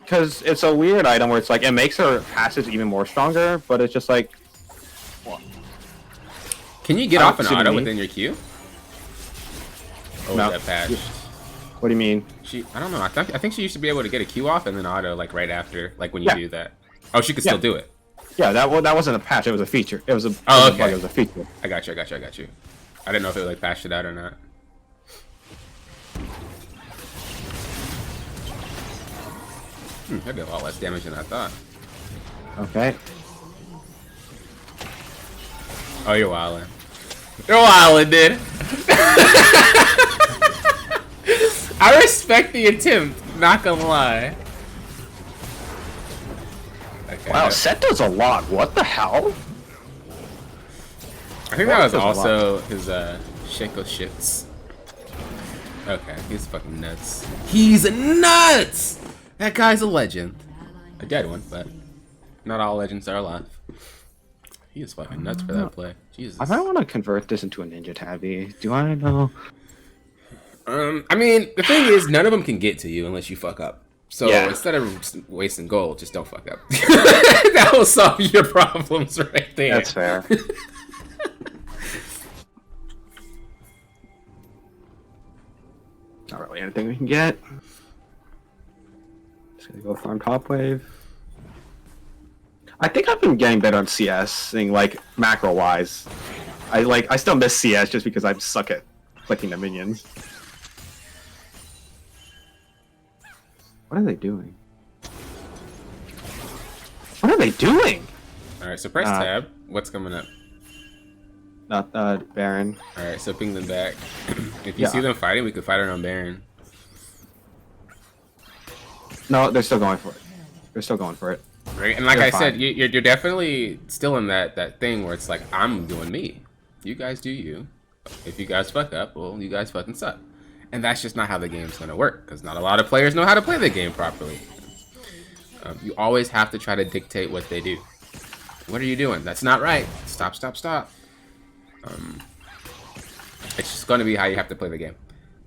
because it's a weird item where it's like it makes her passive even more stronger, but it's just like, Can you get I off don't an see what auto you mean. within your queue? Oh, No. that patched. what do you mean? I don't know. I think she used to be able to get a queue off and then auto like right after, like when you Yeah. do that. Oh, she could Yeah. still do it. Yeah, that wasn't a patch. It was a feature. It was a Oh, it was a bug, okay. It was a feature. I got you. I didn't know if it like patched it out or not. That'd be a lot less damage than I thought. Okay. Oh, you're wildin'. You're wildin', dude. I respect the attempt, not gonna lie. Okay, Wow, Set does a lot. What the hell? I think that was Does a lot. also his Shaco shits. Okay, he's fucking nuts. He's nuts! That guy's a legend. A dead one, but not all legends are alive. He is fucking nuts for that play. Jesus. I might want to convert this into a Ninja Tabby. Do I know? I mean, the thing is, none of them can get to you unless you fuck up. So Yeah. instead of wasting gold, just don't fuck up. That will solve your problems right there. That's fair. Not really anything we can get. Just gonna go farm top wave. I think I've been getting better on CS, thing like macro wise. I still miss CS just because I suck at clicking the minions. What are they doing? What are they doing? Alright, so press tab. What's coming up? Not Baron. Alright, so ping them back. If you Yeah. see them fighting, we could fight it on Baron. No, they're still going for it. They're still going for it. Right? And like You're I said, fine. you're definitely still in that thing where it's like, I'm doing me. You guys do you. If you guys fuck up, well, you guys fucking suck. And that's just not how the game's going to work, because not a lot of players know how to play the game properly. You always have to try to dictate what they do. What are you doing? That's not right. Stop, stop, stop. It's just going to be how you have to play the game.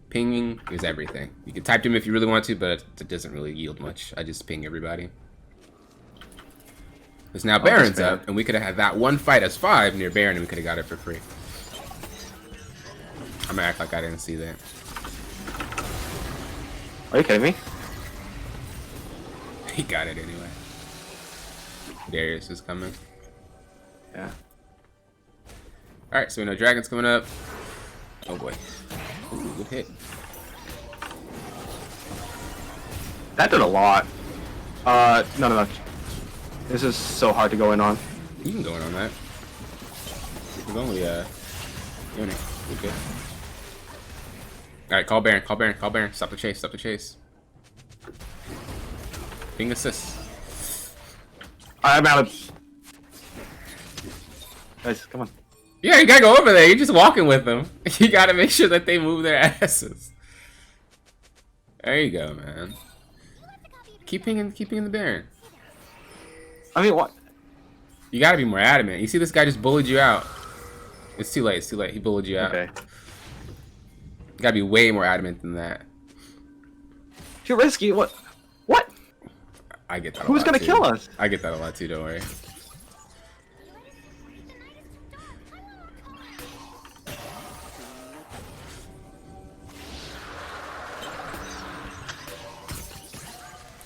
Pinging is everything. You can type to him if you really want to, but it doesn't really yield much. I just ping everybody. Because now Baron's fair. up, and we could have had that one fight as 5 near Baron, and we could have got it for free. I'm gonna act like I didn't see that. Are you kidding me? He got it anyway. Darius is coming. Yeah. Alright, so we know Dragon's coming up. Oh boy. Ooh, good hit. That did a lot. No. This is so hard to go in on. You can go in on that. There's only unit. We're good. Alright, call Baron, call Baron, call Baron. Stop the chase, stop the chase. Ping assist. I'm out of. Guys, come on. Yeah, you gotta go over there. You're just walking with them. You gotta make sure that they move their asses. There you go, man. Keep pinging the Baron. I mean, what? You gotta be more adamant. You see this guy just bullied you out. It's too late, it's too late. He bullied you out. Okay. You gotta be way more adamant than that. Too risky. What? What? I get that a Who's lot, gonna too. kill us? I get that a lot too, don't worry.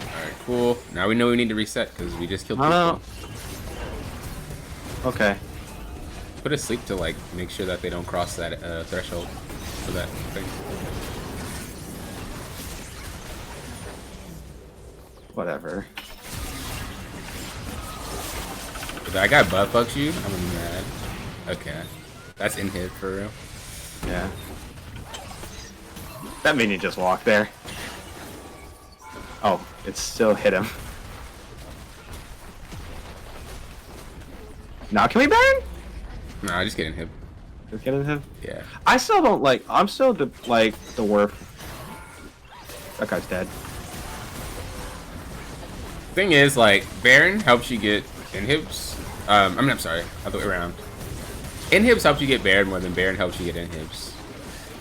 Alright, cool. Now we know we need to reset because we just killed people. No. Okay. Put a sleep to like make sure that they don't cross that threshold for that thing. Whatever. If that guy butt fucks you, I'm gonna be mad. Okay. That's in hit for real. Yeah. That minion just walked there. Oh, it still hit him. Now can we ban? Nah, just getting hit. Just getting him? Yeah. I still don't like. I'm still like the worst. That guy's dead. Thing is, like, Baron helps you get inhibs. I'm sorry, other way around. Inhibs helps you get Baron more than Baron helps you get inhibs.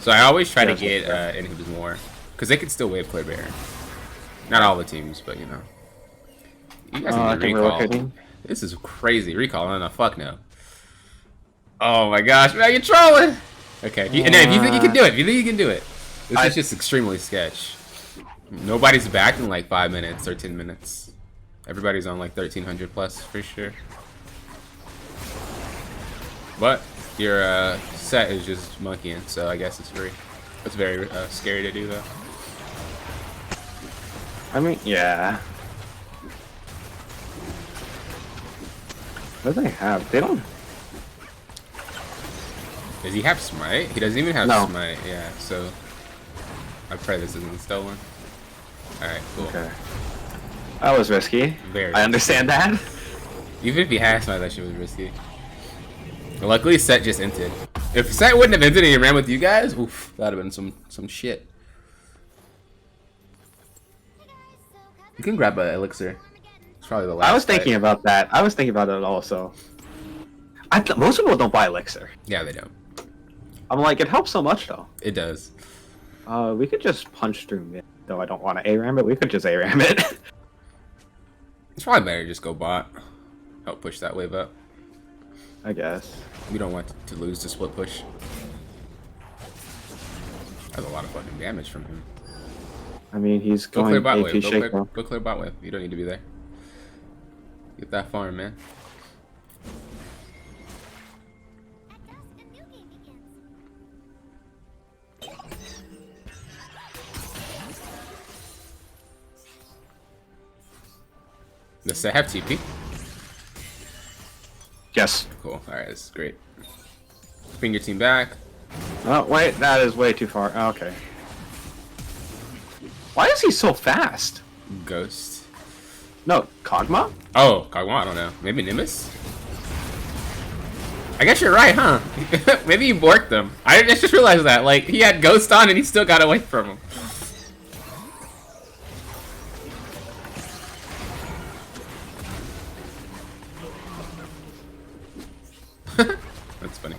So I always try to get inhibs more, because they can still wave clear Baron. Not all the teams, but you know. You guys need to recall. This is crazy. Recall, no, fuck no. Oh my gosh, man, you're trolling! Okay, and then if you think you can do it, this is just extremely sketch. Nobody's back in like 5 minutes or 10 minutes. Everybody's on like 1300 plus for sure. But your set is just monkeying, so I guess it's very scary to do though. I mean, yeah. What do they have? They don't. Does he have smite? He doesn't even have No. smite. Yeah, so I pray this isn't stolen. All right, cool. Okay. That was risky. Very. I understand that. Even if he had smite, that shit was risky. But luckily, Set just entered. If Set wouldn't have entered and he ran with you guys, oof, that'd have been some shit. You can grab an elixir. It's probably the last. I was thinking about that. I was thinking about it also. Most people don't buy elixir. Yeah, they don't. I'm like, it helps so much though. It does. We could just punch through mid, though I don't want to ARAM it. We could just ARAM it. It's probably better to just go bot. Help push that wave up. I guess. We don't want to lose the split push. That's a lot of fucking damage from him. I mean, he's Go going clear bot AP wave. shake. Go clear bot wave. You don't need to be there. Get that farm, man. Does Set have TP? Yes. Cool. Alright, this is great. Bring your team back. Oh, wait, that is way too far. Oh, okay. Why is he so fast? Ghost. No, Kog'Maw? Oh, Kagwan, I don't know. Maybe Nimbus? I guess you're right, huh? Maybe he borked them. I just realized that. Like, he had Ghost on and he still got away from him. That's funny.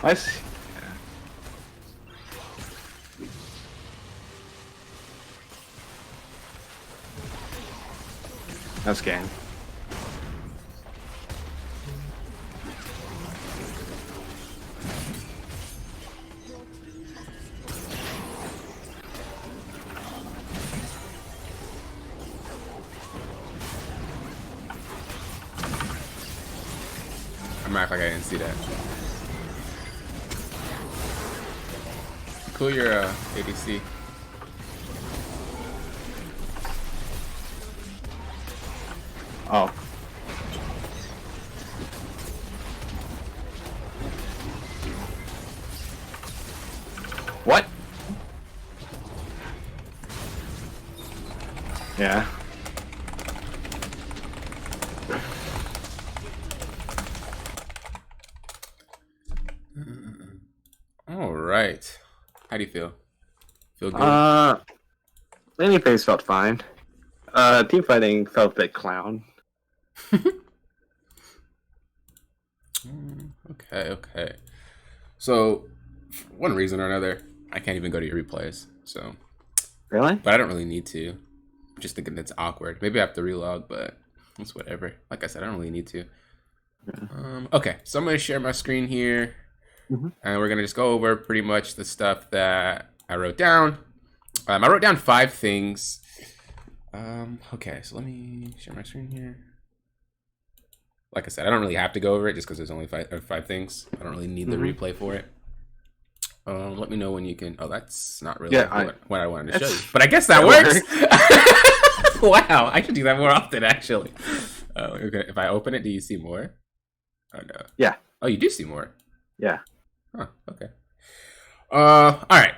I see. That's game. I'm acting like I didn't see that. Cool your ADC. Oh. What? Yeah. All right. How do you feel? Feel good? Any phase felt fine. Team fighting felt a bit clown. Okay. So, for one reason or another, I can't even go to your replays. So, Really? but I don't really need to. I'm just thinking it's awkward. Maybe I have to relog, but it's whatever. Like I said, I don't really need to. Yeah. Okay, so I'm gonna share my screen here, and we're gonna just go over pretty much the stuff that I wrote down. I wrote down 5 things Okay, so let me share my screen here. Like I said, I don't really have to go over it just because there's only five things. I don't really need the replay for it. Let me know when you can. Oh, that's not really what I wanted to show you. But I guess that works. Wow, I should do that more often, actually. Okay. If I open it, do you see more? Oh, no. Yeah. Oh, you do see more? Yeah. Huh, okay. All right.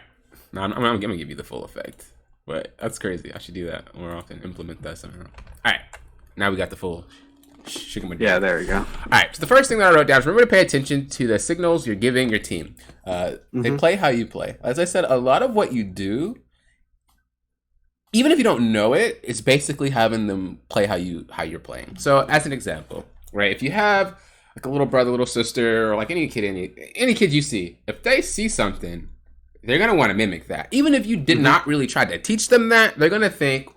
Now, I'm going to give you the full effect. But that's crazy. I should do that more often. Implement that somehow. All right. Now we got the full... Yeah, there we go. All right, so the first thing that I wrote down is remember to pay attention to the signals you're giving your team. They play how you play. As I said, a lot of what you do, even if you don't know it, it's basically having them play how you're playing. So as an example, right, if you have like a little brother, little sister, or like any kid you see, if they see something, they're gonna want to mimic that. Even if you did not really try to teach them that, they're gonna think,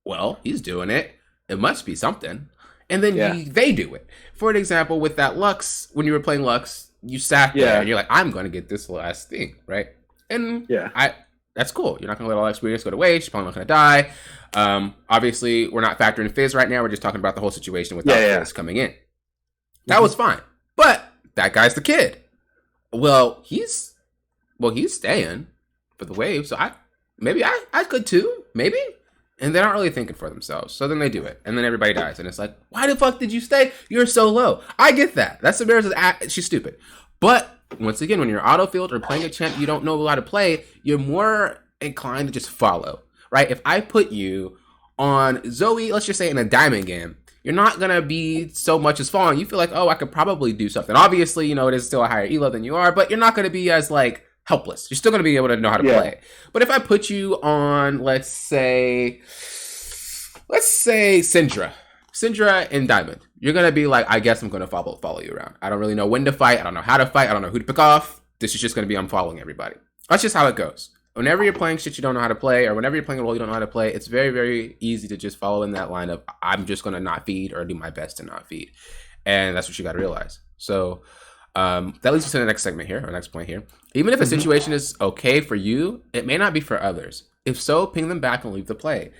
well, he's doing it. It must be something. And then they do it. For an example, with that Lux, when you were playing Lux, you sat there and you're like, I'm going to get this last thing, right? And that's cool. You're not going to let all that experience go to waste. You're probably not going to die. Obviously, we're not factoring Fizz right now. We're just talking about the whole situation without Fizz coming in. That was fine. But that guy's the kid. Well, he's staying for the wave. So I could too. Maybe. And they're not really thinking for themselves. So then they do it. And then everybody dies. And it's like, why the fuck did you stay? You're so low. I get that. That's Samira's she's stupid. But once again, when you're autofield or playing a champ you don't know how to play, you're more inclined to just follow. Right? If I put you on Zoe, let's just say in a diamond game, you're not going to be so much as following. You feel like, oh, I could probably do something. Obviously, it is still a higher elo than you are, but you're not going to be as like helpless. You're still going to be able to know how to play. But if I put you on, let's say Syndra in Diamond, you're going to be like, I guess I'm going to follow you around. I don't really know when to fight. I don't know how to fight. I don't know who to pick off. This is just going to be I'm following everybody. That's just how it goes. Whenever you're playing shit you don't know how to play, or whenever you're playing a role you don't know how to play, it's very, very easy to just follow in that line of I'm just going to not feed or do my best to not feed. And that's what you got to realize. So that leads us to the next segment here, or next point here. Even if a situation is okay for you, it may not be for others. If so, ping them back and leave the play.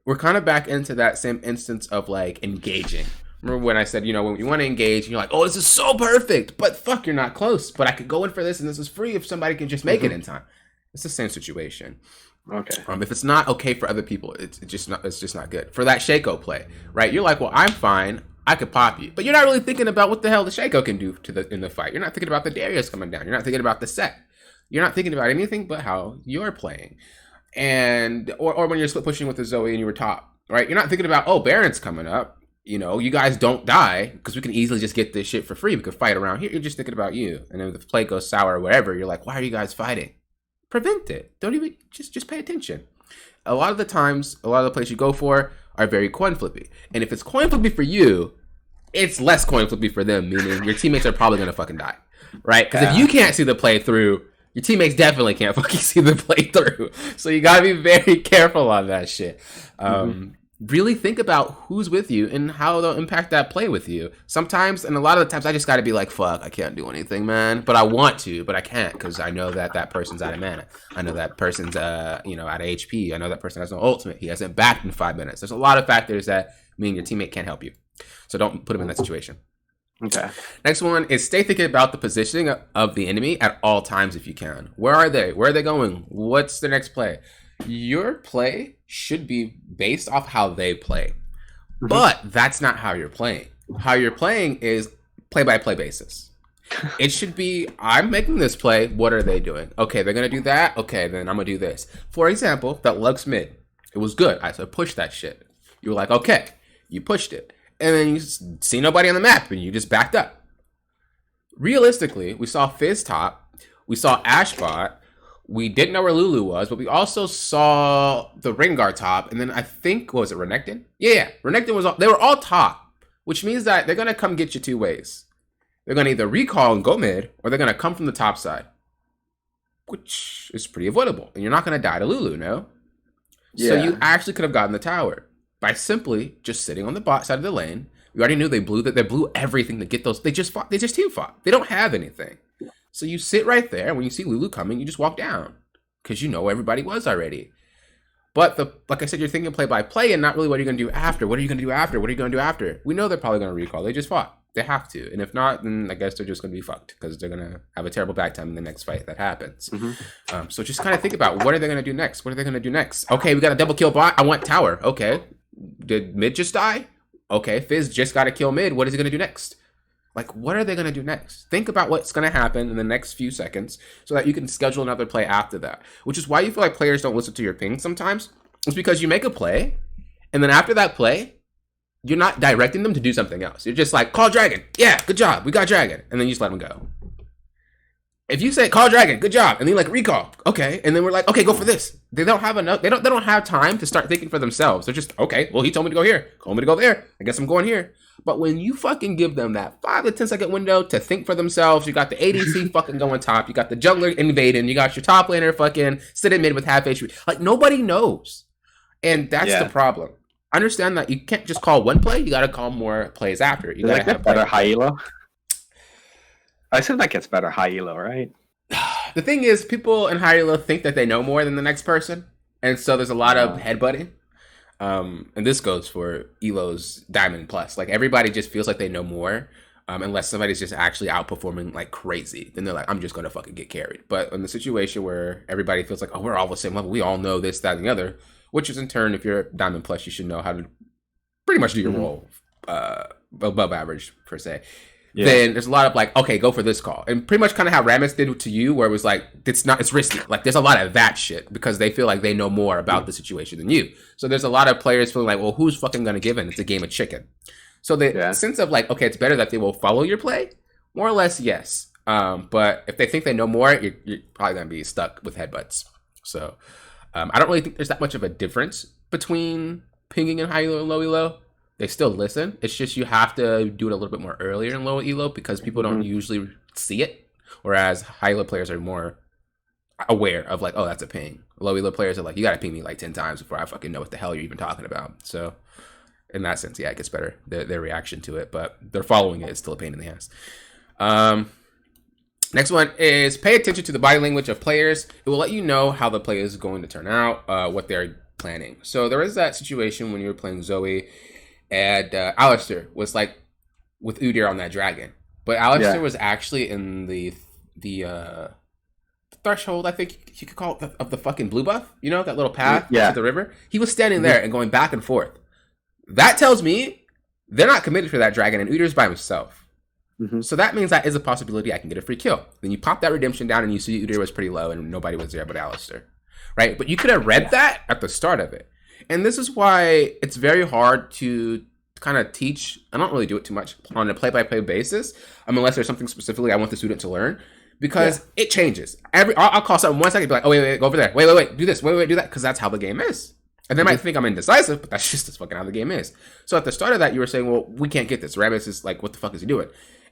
We're kind of back into that same instance of like engaging. Remember when I said, when you want to engage, and you're like, oh, this is so perfect, but fuck, you're not close. But I could go in for this, and this is free if somebody can just make it in time. It's the same situation. Okay. If it's not okay for other people, it's just not good. For that Shaco play, right? You're like, well, I'm fine. I could pop you. But you're not really thinking about what the hell the Shaco can do in the fight. You're not thinking about the Darius coming down. You're not thinking about the set. You're not thinking about anything but how you're playing. And or when you're split pushing with the Zoe and you were top, right? You're not thinking about, oh, Baron's coming up. You guys don't die because we can easily just get this shit for free. We could fight around here. You're just thinking about you. And then if the play goes sour or whatever, you're like, why are you guys fighting? Prevent it. Don't even just pay attention. A lot of the times, a lot of the plays you go for are very coin flippy. And if it's coin flippy for you, it's less coin flippy for them, meaning your teammates are probably going to fucking die. Right? Because if you can't see the play through, your teammates definitely can't fucking see the play through. So you got to be very careful on that shit. Really think about who's with you and how they'll impact that play with you. Sometimes, and a lot of the times, I just got to be like, fuck, I can't do anything, man. But I want to, but I can't because I know that person's out of mana. I know that person's, out of HP. I know that person has no ultimate. He hasn't backed in 5 minutes. There's a lot of factors that mean your teammate can't help you. So don't put him in that situation. Okay. Next one is stay thinking about the positioning of the enemy at all times if you can. Where are they? Where are they going? What's their next play? Your play should be based off how they play. But that's not how you're playing. How you're playing is play-by-play basis. It should be, I'm making this play, what are they doing? Okay, they're going to do that? Okay, then I'm going to do this. For example, that Lux mid, it was good. I said push that shit. You were like, okay, you pushed it. And then you see nobody on the map and you just backed up. Realistically, we saw Fizz top, we saw Ashe bot, we didn't know where Lulu was, but we also saw the Rengar top, and then I think, what was it, Renekton? Yeah, Renekton they were all top, which means that they're going to come get you two ways. They're going to either recall and go mid, or they're going to come from the top side, which is pretty avoidable. And you're not going to die to Lulu, no? Yeah. So you actually could have gotten the tower by simply just sitting on the bot side of the lane. We already knew they blew everything to get those. They just team fought. They don't have anything. So you sit right there. When you see Lulu coming, you just walk down because you know where everybody was already. But like I said, you're thinking play by play and not really what are you going to do after. What are you going to do after? What are you going to do after? We know they're probably going to recall. They just fought. They have to. And if not, then I guess they're just going to be fucked because they're going to have a terrible back time in the next fight that happens. So just kind of think about what are they going to do next? What are they going to do next? Okay, we got a double kill bot. I want tower. Okay. Did mid just die? Okay, Fizz just got to kill mid. What is he going to do next? Like, what are they going to do next? Think about what's going to happen in the next few seconds so that you can schedule another play after that. Which is why you feel like players don't listen to your ping sometimes. It's because you make a play, and then after that play, you're not directing them to do something else. You're just like, call dragon. Yeah, good job. We got dragon. And then you just let them go. If you say call dragon, good job, and then like recall, okay, and then we're like, okay, go for this. They don't have enough. They don't have time to start thinking for themselves. They're just okay. Well, he told me to go here. Told me to go there. I guess I'm going here. But when you fucking give them that 5 to 10 second window to think for themselves, you got the ADC fucking going top. You got the jungler invading. You got your top laner fucking sitting mid with half HP. Like nobody knows, and that's the problem. Understand that you can't just call one play. You got to call more plays after. You got to have better high elo. I said that gets better high elo, right? The thing is, people in high elo think that they know more than the next person, and so there's a lot of headbutting. And this goes for elo's diamond plus. Like everybody just feels like they know more, unless somebody's just actually outperforming like crazy. Then they're like, I'm just gonna fucking get carried. But in the situation where everybody feels like, oh, we're all the same level, we all know this, that, and the other. Which is in turn, if you're diamond plus, you should know how to pretty much do your role above average per se. Yeah. Then there's a lot of like, okay, go for this call, and pretty much kind of how Rammus did to you, where it was like, it's risky. Like there's a lot of that shit because they feel like they know more about the situation than you. So there's a lot of players feeling like, well, who's fucking gonna give in? It's a game of chicken. So the sense of like, okay, it's better that they will follow your play, more or less, yes. But if they think they know more, you're probably gonna be stuck with headbutts. So. I don't really think there's that much of a difference between pinging and high elo and low elo. They still listen. It's just you have to do it a little bit more earlier in low elo because people don't usually see it. Whereas high elo players are more aware of like, oh, that's a ping. Low elo players are like, you got to ping me like 10 times before I fucking know what the hell you're even talking about. So in that sense, yeah, it gets better, their reaction to it. But they're following it. It's still a pain in the ass. Next one is pay attention to the body language of players. It will let you know how the play is going to turn out, what they're planning. So there is that situation when you were playing Zoe and Alistar was like with Udyr on that dragon. But Alistar was actually in the threshold, I think you could call it, of the fucking blue buff. You know, that little path to the river? He was standing there and going back and forth. That tells me they're not committed for that dragon and Udyr's by himself. So that means that is a possibility I can get a free kill. Then you pop that redemption down and you see Udyr was pretty low and nobody was there but Alistar. Right? But you could have read that at the start of it. And this is why it's very hard to kind of teach. I don't really do it too much on a play-by-play basis, unless there's something specifically I want the student to learn. Because it changes. I'll call something 1 second and be like, oh, wait, go over there. Wait, do this. Wait, do that. Because that's how the game is. And they might think I'm indecisive, but that's just fucking how the game is. So at the start of that, you were saying, well, we can't get this. Rammus is like, what the fuck is he doing?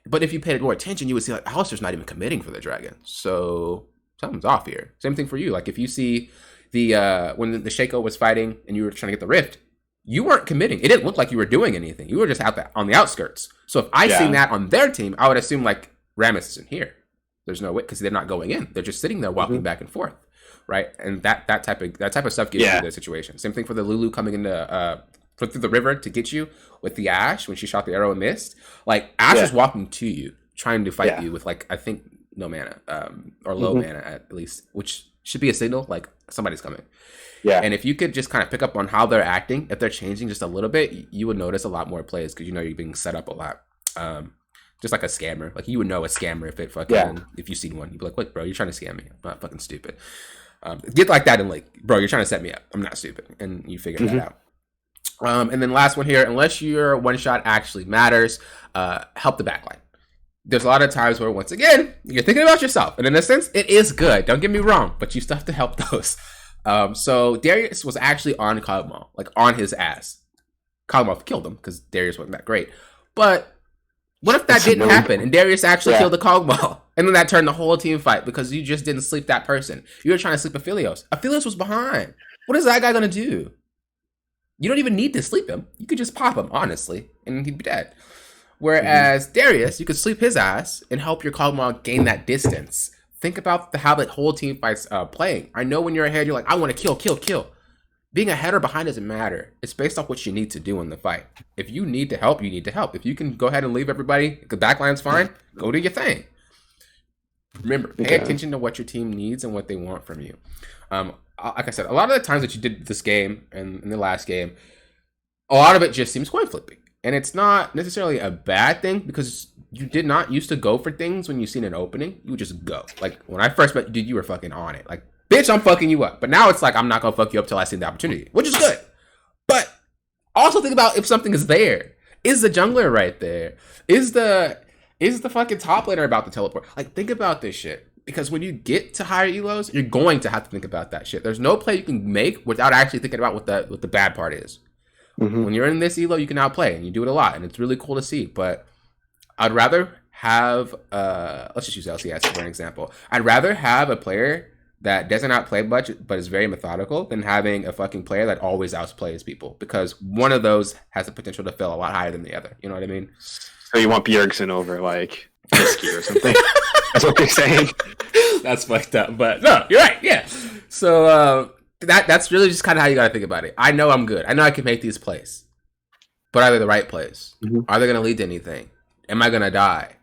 But if you paid more attention, you would see like Alistar's not even committing for the dragon. So something's off here. Same thing for you. Like if you see the when the Shaco was fighting and you were trying to get the rift, you weren't committing. It didn't look like you were doing anything. You were just out on the outskirts. So if I seen that on their team, I would assume like Rammus isn't here. There's no way because they're not going in. They're just sitting there walking back and forth, right? And that type of stuff gives you the situation. Same thing for the Lulu coming into through the river to get you with the Ashe when she shot the arrow and missed. Like Ashe is walking to you, trying to fight you with like I think no mana or low mana at least, which should be a signal like somebody's coming. Yeah. And if you could just kind of pick up on how they're acting, if they're changing just a little bit, you would notice a lot more plays because you know you're being set up a lot. Just like a scammer, like you would know a scammer if it fucking if you seen one, you'd be like, "What, bro? You're trying to scam me? I'm not fucking stupid." Get like that and like, bro, you're trying to set me up. I'm not stupid, and you figure that out. And then last one here, unless your one shot actually matters, help the backline. There's a lot of times where once again you're thinking about yourself, and in a sense, it is good. Don't get me wrong, but you still have to help those. So Darius was actually on Kog'Maw, like on his ass. Kog'Maw killed him because Darius wasn't that great, but. What if that didn't happen and Darius actually killed the Kog'Maw? And then that turned the whole team fight because you just didn't sleep that person. You were trying to sleep Aphelios. Aphelios was behind. What is that guy going to do? You don't even need to sleep him. You could just pop him, honestly, and he'd be dead. Whereas Darius, you could sleep his ass and help your Kog'Maw gain that distance. Think about how that whole team fight's playing. I know when you're ahead, you're like, I want to kill. being ahead or behind doesn't matter. It's based off what you need to do in the fight. If you need to help, you need to help. If you can go ahead and leave everybody, the backline's fine, go do your thing. Remember, pay attention to what your team needs and what they want from you. Like I said, a lot of the times that you did this game and in the last game, a lot of it just seems coin flipping. And it's not necessarily a bad thing because you did not used to go for things when you seen an opening. You would just go. Like, when I first met you, dude, you were fucking on it. Like, bitch, I'm fucking you up. But now it's like, I'm not gonna fuck you up till I see the opportunity, which is good. But also think about if something is there. Is the jungler right there? Is the fucking top laner about to teleport? Like, think about this shit. Because when you get to higher elos, you're going to have to think about that shit. There's no play you can make without actually thinking about what the bad part is. Mm-hmm. When you're in this elo, you can outplay, and you do it a lot, and it's really cool to see. But I'd rather have, let's just use LCS for an example. I'd rather have a player that doesn't outplay much, but is very methodical, than having a fucking player that always outplays people. Because one of those has the potential to fail a lot higher than the other. You know what I mean? So you want Bjergsen over, like, Whiskey or something? That's what they're saying. That's fucked up, but no, you're right. Yeah. So that's really just kind of how you got to think about it. I know I'm good. I know I can make these plays, but are they the right plays? Mm-hmm. Are they going to lead to anything? Am I going to die?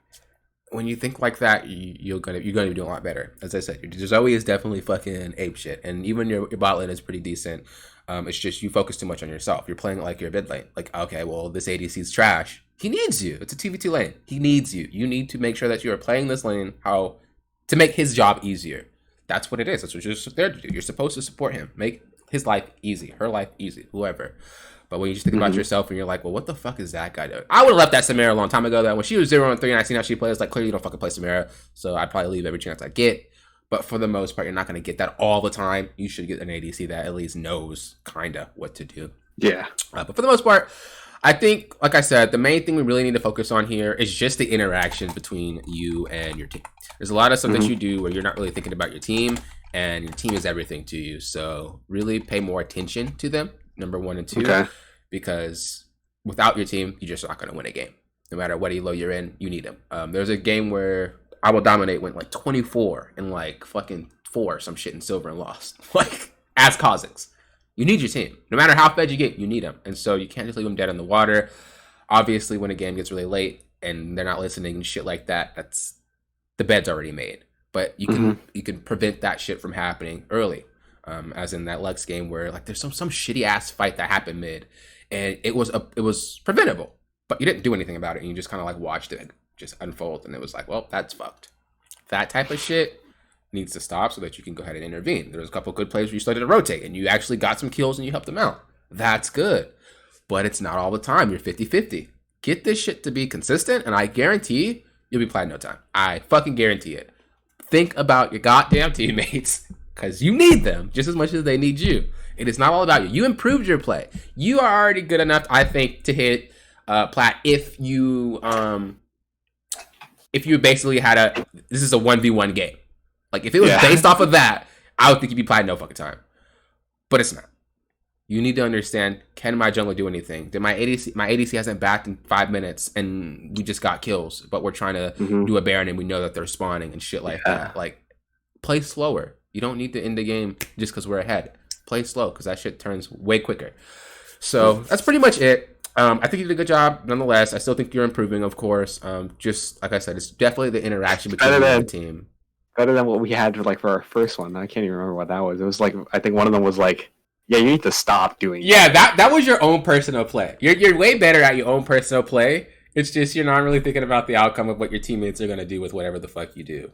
When you think like that, you're gonna be doing a lot better. As I said, your Zoe is definitely fucking ape shit, and even your bot lane is pretty decent. It's just you focus too much on yourself. You're playing it like your mid lane. Like, okay, well, this ADC's trash. He needs you. It's a 2v2 lane. He needs you. You need to make sure that you are playing this lane to make his job easier. That's what it is. That's what you're there to do. You're supposed to support him. Make his life easy. Her life easy. Whoever. But when you just think about yourself and you're like, well, what the fuck is that guy doing? I would have left that Samara a long time ago. That when she was 0-3 and I seen how she plays, like, clearly you don't fucking play Samara. So I'd probably leave every chance I get. But for the most part, you're not going to get that all the time. You should get an ADC that at least knows kind of what to do. Yeah. But for the most part, I think, like I said, the main thing we really need to focus on here is just the interaction between you and your team. There's a lot of stuff that you do where you're not really thinking about your team, and your team is everything to you. So really pay more attention to them, number 1 and 2, because without your team, you're just not going to win a game. No matter what elo you're in, you need them. There's a game where I Will Dominate went like 24 and like fucking 4 some shit in silver and lost. Like, as Kha'Zix. You need your team. No matter how fed you get, you need them. And so you can't just leave them dead in the water. Obviously, when a game gets really late and they're not listening and shit like that, that's the bed's already made. But you can prevent that shit from happening early. As in that Lux game where like there's some shitty ass fight that happened mid, and it was preventable, but you didn't do anything about it, and you just kind of like watched it just unfold, and it was like, well, that's fucked. That type of shit needs to stop so that you can go ahead and intervene. There's a couple good plays where you started to rotate and you actually got some kills and you helped them out. That's good. But it's not all the time. You're 50-50. Get this shit to be consistent, and I guarantee you'll be playing no time. I fucking guarantee it. Think about your goddamn teammates, because you need them just as much as they need you. It is not all about you. You improved your play. You are already good enough, I think, to hit plat if you basically had this is a 1v1 game. Like, if it was based off of that, I would think you'd be playing no fucking time. But it's not. You need to understand, can my jungler do anything? Did my ADC hasn't backed in 5 minutes and we just got kills, but we're trying to do a Baron and we know that they're spawning and shit like that. Like, play slower. You don't need to end the game just because we're ahead. Play slow, because that shit turns way quicker. So that's pretty much it. I think you did a good job nonetheless. I still think you're improving, of course. Just like I said, it's definitely the interaction between you and the team. Better than what we had for our first one. I can't even remember what that was. It was like, I think one of them was like, yeah, you need to stop doing that was your own personal play. You're way better at your own personal play. It's just you're not really thinking about the outcome of what your teammates are going to do with whatever the fuck you do.